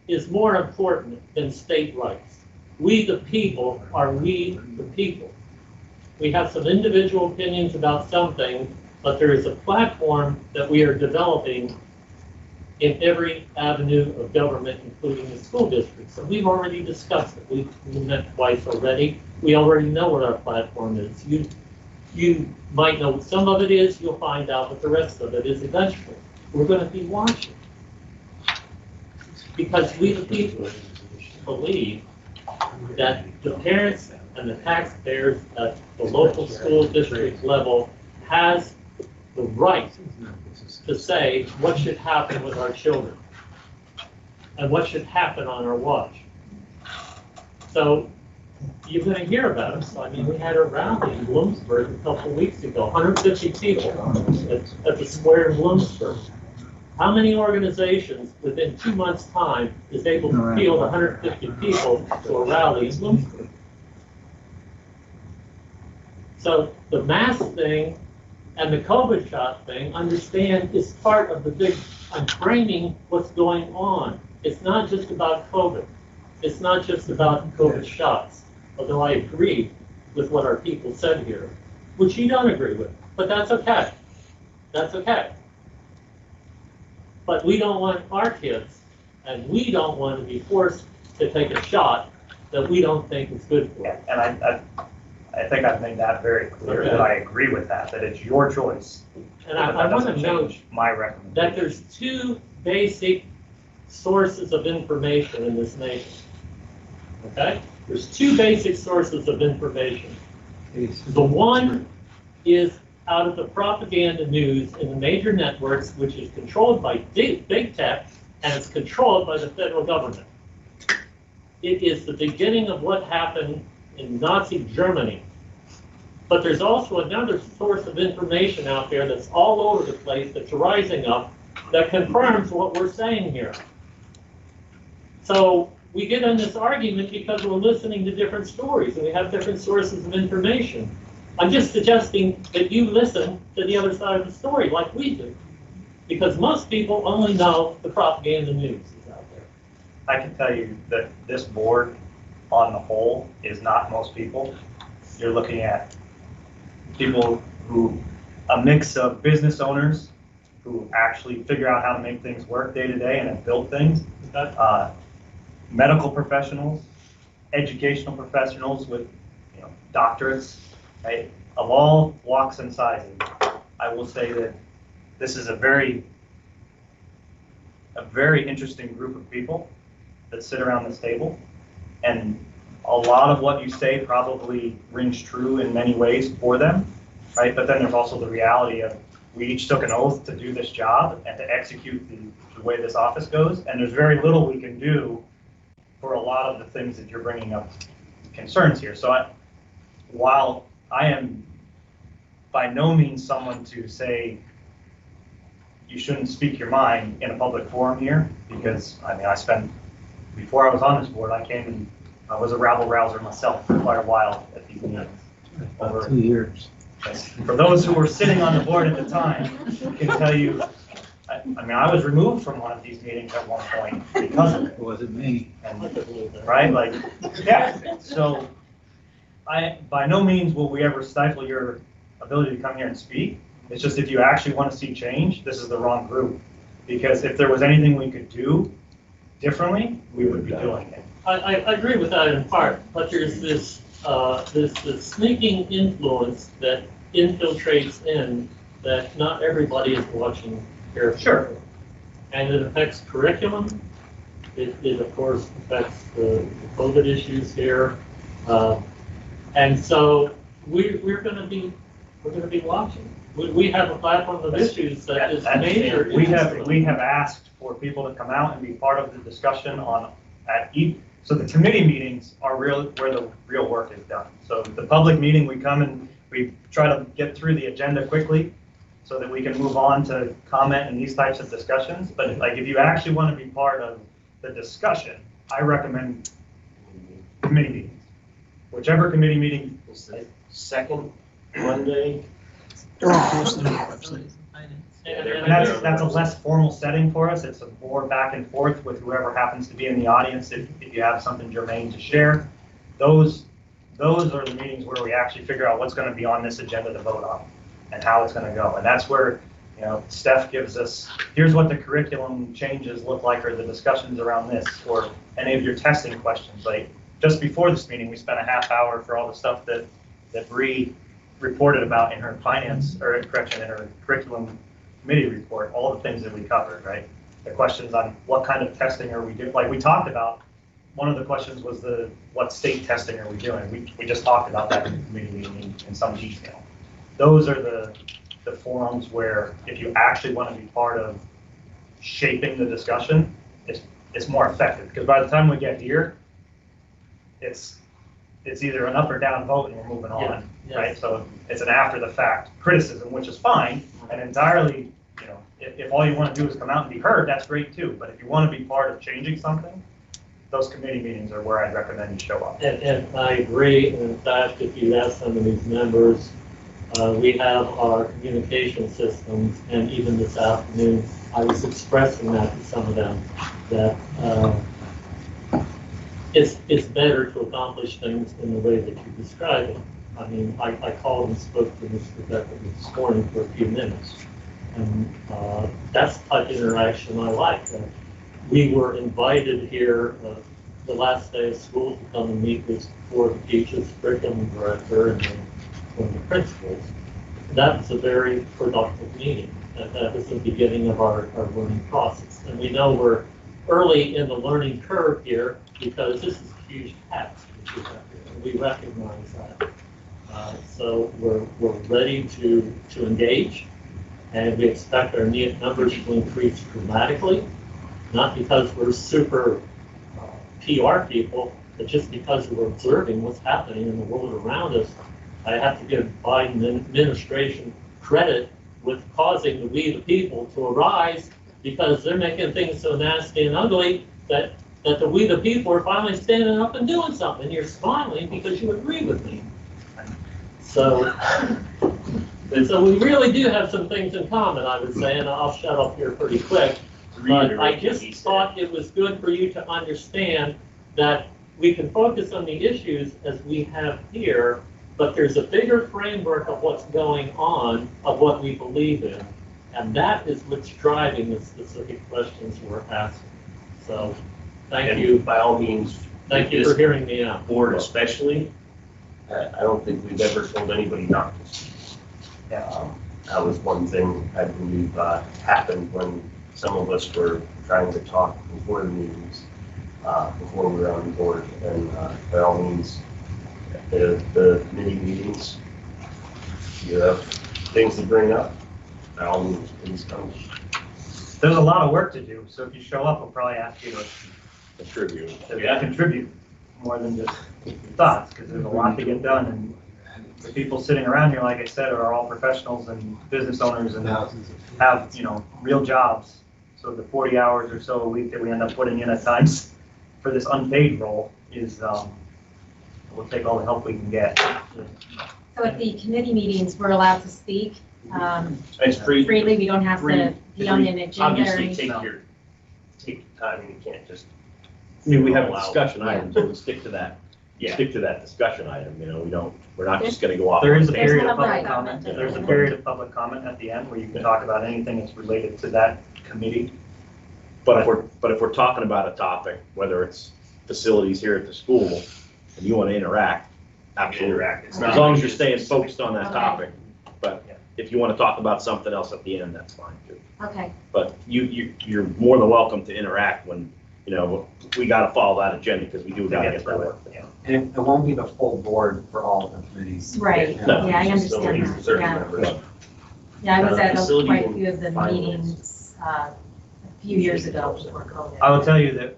is more important than state rights. We the people are we the people. We have some individual opinions about some things, but there is a platform that we are developing in every avenue of government, including the school districts. And we've already discussed it. We've met twice already. We already know what our platform is. You might know what some of it is. You'll find out what the rest of it is eventually. We're going to be watching. Because we the people believe that the parents and the taxpayers at the local school district level has the right to say what should happen with our children and what should happen on our watch. So you're going to hear about it. So, I mean, we had a rally in Bloomsburg a couple of weeks ago, 150 people at the square in Bloomsburg. How many organizations within 2 months' time is able to field 150 people to a rally in Bloomsburg? So the mask thing and the COVID shot thing, understand, is part of the big, I'm framing what's going on. It's not just about COVID. It's not just about COVID shots, although I agree with what our people said here, which you don't agree with, but that's okay. That's okay. But we don't want our kids, and we don't want to be forced to take a shot that we don't think is good for them. And I think I've made that very clear, that I agree with that it's your choice. And I want to note my recommendation that there's 2 basic sources of information in this nation. Okay? There's 2 basic sources of information. The one is out of the propaganda news in the major networks, which is controlled by big tech, and it's controlled by the federal government. It is the beginning of what happened in Nazi Germany. But there's also another source of information out there that's all over the place, that's rising up, that confirms what we're saying here. So we get in this argument because we're listening to different stories and we have different sources of information. I'm just suggesting that you listen to the other side of the story like we do. Because most people only know the propaganda news is out there. I can tell you that this board on the whole is not most people. You're looking at people who, a mix of business owners who actually figure out how to make things work day to day and have built things, medical professionals, educational professionals with doctorates, right, of all walks and sizes. I will say that this is a very interesting group of people that sit around this table, and a lot of what you say probably rings true in many ways for them, right? But then there's also the reality of we each took an oath to do this job and to execute the way this office goes, and there's very little we can do for a lot of the things that you're bringing up concerns here. So while I am by no means someone to say you shouldn't speak your mind in a public forum here, because I mean, before I was on this board, I was a rabble-rouser myself for quite a while at these meetings. About 2 years. For those who were sitting on the board at the time, I can tell you, I mean, I was removed from one of these meetings at one point because of it. It wasn't me. Right? Like, yeah. So, by no means will we ever stifle your ability to come here and speak. It's just if you actually want to see change, this is the wrong group. Because if there was anything we could do differently, we would be doing it. I agree with that in part, but there's this sneaking influence that infiltrates in that not everybody is watching carefully. Sure. And it affects curriculum. It of course affects the COVID issues here. And so we're going to be watching. We have a platform of issues that is major. We have asked for people to come out and be part of the discussion so the committee meetings are where the real work is done. So the public meeting, we come and we try to get through the agenda quickly so that we can move on to comment and these types of discussions. But like, if you actually want to be part of the discussion, I recommend committee meetings. Whichever committee meeting. Second Monday. They're all posted on the website. And that's a less formal setting for us. It's a more back and forth with whoever happens to be in the audience. If you have something germane to share, those are the meetings where we actually figure out what's going to be on this agenda to vote on and how it's going to go. And that's where, Steph gives us, here's what the curriculum changes look like, or the discussions around this, or any of your testing questions. Like just before this meeting, we spent a half hour for all the stuff that Bree reported about in her in her curriculum committee report, all the things that we covered, right? The questions on what kind of testing are we doing? Like we talked about, one of the questions was what state testing are we doing? We just talked about that in the committee meeting in some detail. Those are the forums where if you actually want to be part of shaping the discussion, it's more effective, because by the time we get here, it's either an up or down vote and we're moving on, right? So it's an after the fact criticism, which is fine, and entirely, if all you want to do is come out and be heard, that's great too. But if you want to be part of changing something, those committee meetings are where I'd recommend you show up. And I agree. In fact, if you ask some of these members, we have our communication systems, and even this afternoon, I was expressing that to some of them, that it's better to accomplish things in the way that you describe it. I mean, I called and spoke to Mr. Becker this morning for a few minutes, and that's the type of interaction I like. We were invited here the last day of school to come and meet with 4 of the teachers, curriculum director, and one of the principals. That was a very productive meeting. That was the beginning of our learning process. And we know we're early in the learning curve here because this is a huge task. We recognize that. So we're ready to engage, and we expect our numbers to increase dramatically, not because we're super PR people, but just because we're observing what's happening in the world around us. I have to give Biden administration credit with causing we the people to arise, because they're making things so nasty and ugly that the we the people are finally standing up and doing something. You're smiling because you agree with me. So we really do have some things in common, I would say, and I'll shut up here pretty quick. But I just thought it was good for you to understand that we can focus on the issues as we have here, but there's a bigger framework of what's going on, of what we believe in, and that is what's driving the specific questions we're asking. So, thank you. By all means, thank you for hearing me out. Board especially, I don't think we've ever told anybody not to speak. That was one thing I believe happened when some of us were trying to talk before the meetings, before we were on the board, and by all means, the committee meetings, you have things to bring up, by all means, please come. There's a lot of work to do, so if you show up, we'll probably ask you to contribute more than just thoughts, because there's a lot to get done, and the people sitting around here, like I said, are all professionals and business owners and have, real jobs. So the 40 hours or so a week that we end up putting in at times for this unpaid role is, we'll take all the help we can get. So at the committee meetings, we're allowed to speak It's free. freely. We don't have to be on an agenda or Obviously, anything. take the time, and you can't just. I mean, we have a discussion item, so we stick to that. Yeah. Stick to that discussion item, we're not just gonna go off. There is a There's period no of public right. comment. There's a period of public comment at the end where you can talk about anything that's related to that committee. But if we're talking about a topic, whether it's facilities here at the school, and you want to interact, absolutely. Interact. It's As not long like as you're it's staying specific. focused on that Okay. topic. But if you want to talk about something else at the end, that's fine too. Okay. But you're more than welcome to interact when, we got to follow that agenda because we do got to get that work. And it won't be the full board for all of the committees. Right, No, yeah, I it's just understand only that, certain yeah. members. Yeah, I was at Facility quite a will few of the finalize. meetings a few years ago before COVID. I will tell you that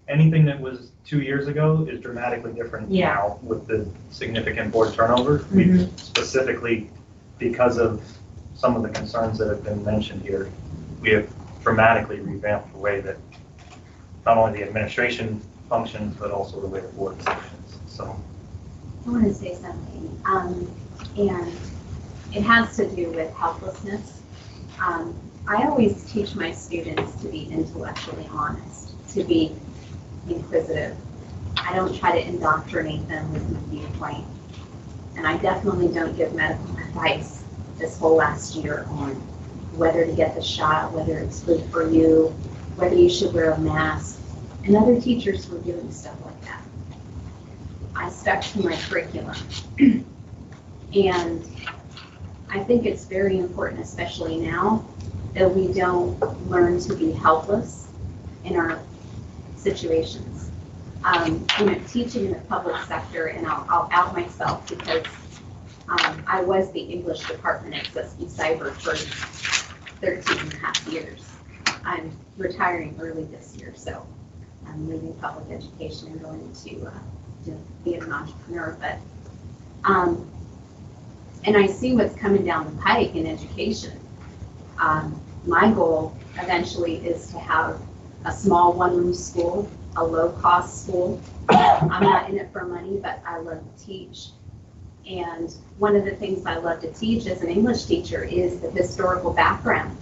anything that was 2 years ago is dramatically different Yeah. now with the significant board turnover. We specifically, because of some of the concerns that have been mentioned here, we have dramatically revamped the way that not only the administration functions, but also the way the board functions. So I want to say something, and it has to do with helplessness. I always teach my students to be intellectually honest, to be inquisitive. I don't try to indoctrinate them with my viewpoint. And I definitely don't give medical advice this whole last year on whether to get the shot, whether it's good for you, whether you should wear a mask. And other teachers were doing stuff like that. I stuck to my curriculum. And I think it's very important, especially now, that we don't learn to be helpless in our situations. Teaching in the public sector, and I'll out myself because I was the English department at SSB Cyber for 13 and a half years. I'm retiring early this year, so I'm leaving public education and going to be an entrepreneur. But and I see what's coming down the pike in education. My goal eventually is to have a small one-room school, a low-cost school. I'm not in it for money, but I love to teach. And one of the things I love to teach as an English teacher is the historical background.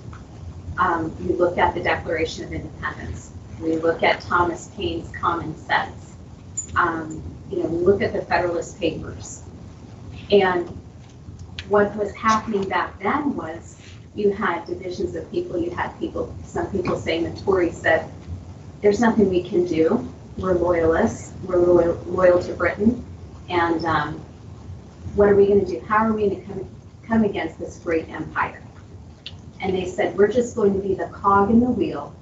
We look at the Declaration of Independence. We look at Thomas Paine's Common Sense. We look at the Federalist Papers. And what was happening back then was you had divisions of people. You had people, some people saying the Tories said, there's nothing we can do. We're loyalists. We're loyal to Britain. And what are we going to do? How are we going to come against this great empire? And they said, we're just going to be the cog in the wheel.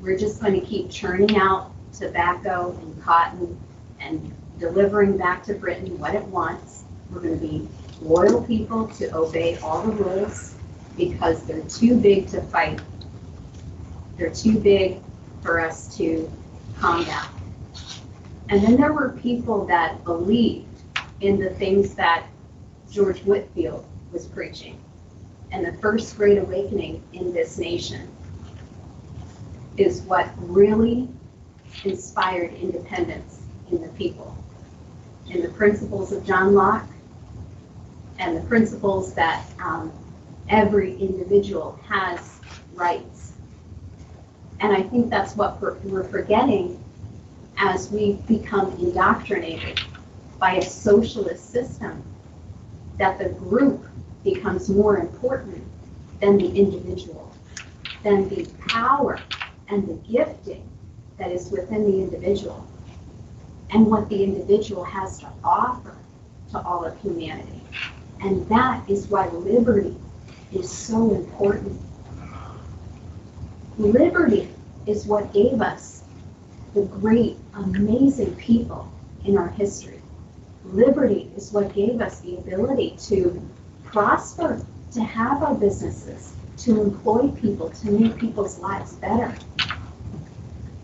We're just going to keep churning out tobacco and cotton and delivering back to Britain what it wants. We're going to be loyal people to obey all the rules because they're too big to fight. They're too big for us to combat. And then there were people that believed in the things that George Whitefield was preaching. And the first great awakening in this nation is what really inspired independence in the people. In the principles of John Locke and the principles that every individual has rights. And I think that's what we're forgetting as we become indoctrinated by a socialist system, that the group becomes more important than the individual, than the power and the gifting that is within the individual and what the individual has to offer to all of humanity. And that is why liberty is so important. Liberty is what gave us the great, amazing people in our history. Liberty is what gave us the ability to prosper, to have our businesses, to employ people, to make people's lives better.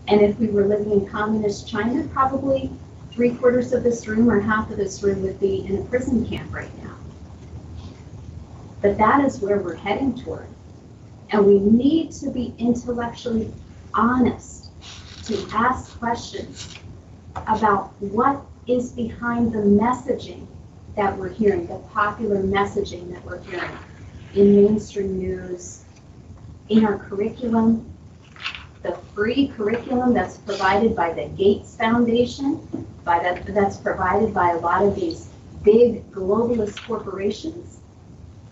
And if we were living in communist China, probably 3/4 of this room or half of this room would be in a prison camp right now. But that is where we're heading toward. And we need to be intellectually honest, to ask questions about what is behind the messaging that we're hearing, the popular messaging that we're hearing in mainstream news, in our curriculum, the free curriculum that's provided by the Gates Foundation, that's provided by a lot of these big globalist corporations,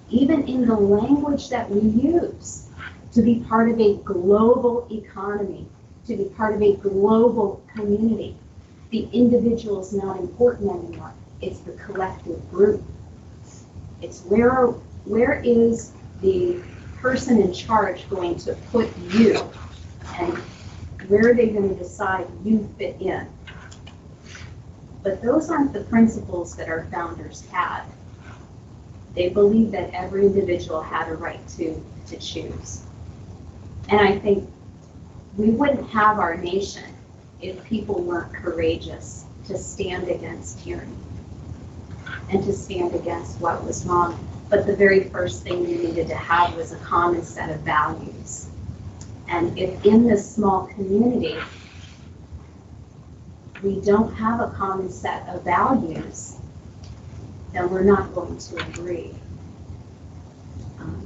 even in the language that we use to be part of a global economy, to be part of a global community. The individual is not important anymore. It's the collective group. It's where Where is the person in charge going to put you? And where are they going to decide you fit in? But those aren't the principles that our founders had. They believed that every individual had a right to choose. And I think we wouldn't have our nation if people weren't courageous to stand against tyranny and to stand against what was wrong. But the very first thing you needed to have was a common set of values. And if in this small community, we don't have a common set of values, then we're not going to agree.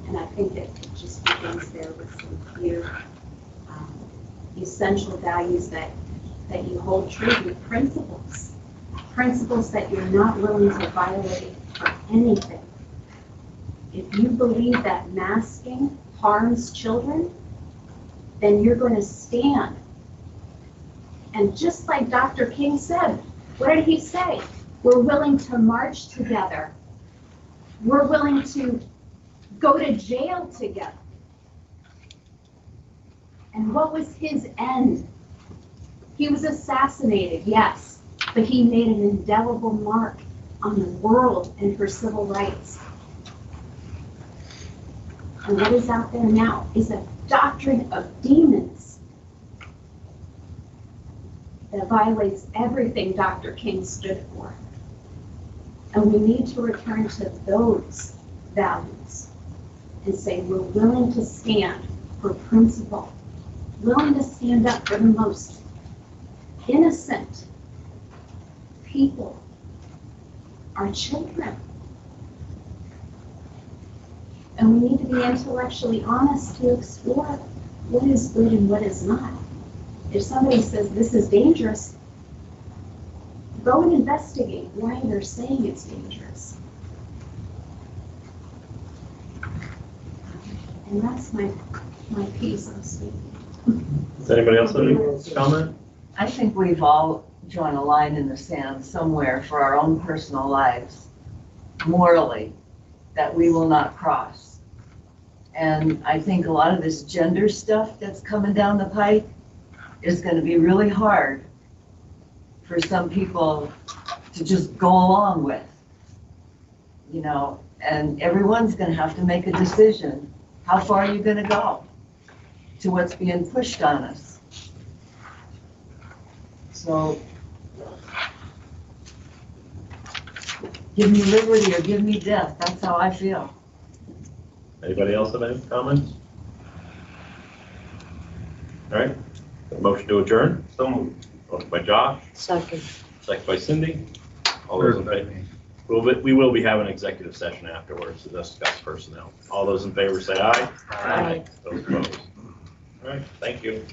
And I think that it just begins there with some few essential values that you hold true to, principles that you're not willing to violate for anything. If you believe that masking harms children, then you're going to stand. And just like Dr. King said, what did he say? We're willing to march together. We're willing to go to jail together. And what was his end? He was assassinated, yes, but he made an indelible mark on the world and for civil rights. And what is out there now is a doctrine of demons that violates everything Dr. King stood for. And we need to return to those values and say we're willing to stand for principle, willing to stand up for the most innocent people, our children. And we need to be intellectually honest to explore what is good and what is not. If somebody says this is dangerous, go and investigate why they're saying it's dangerous. And that's my piece on speaking. Does anybody else have any comment? I think we've all drawn a line in the sand somewhere for our own personal lives, morally, that we will not cross. And I think a lot of this gender stuff that's coming down the pike is going to be really hard for some people to just go along with, you know, and everyone's going to have to make a decision. How far are you going to go to what's being pushed on us? So give me liberty or give me death. That's how I feel. Anybody else have any comments? All right, motion to adjourn. So moved. Motion by Josh, Second. second by Cindy. All those in favor? We will be having an executive session afterwards to discuss personnel. All those in favor say aye. Aye. Those opposed. All right, thank you.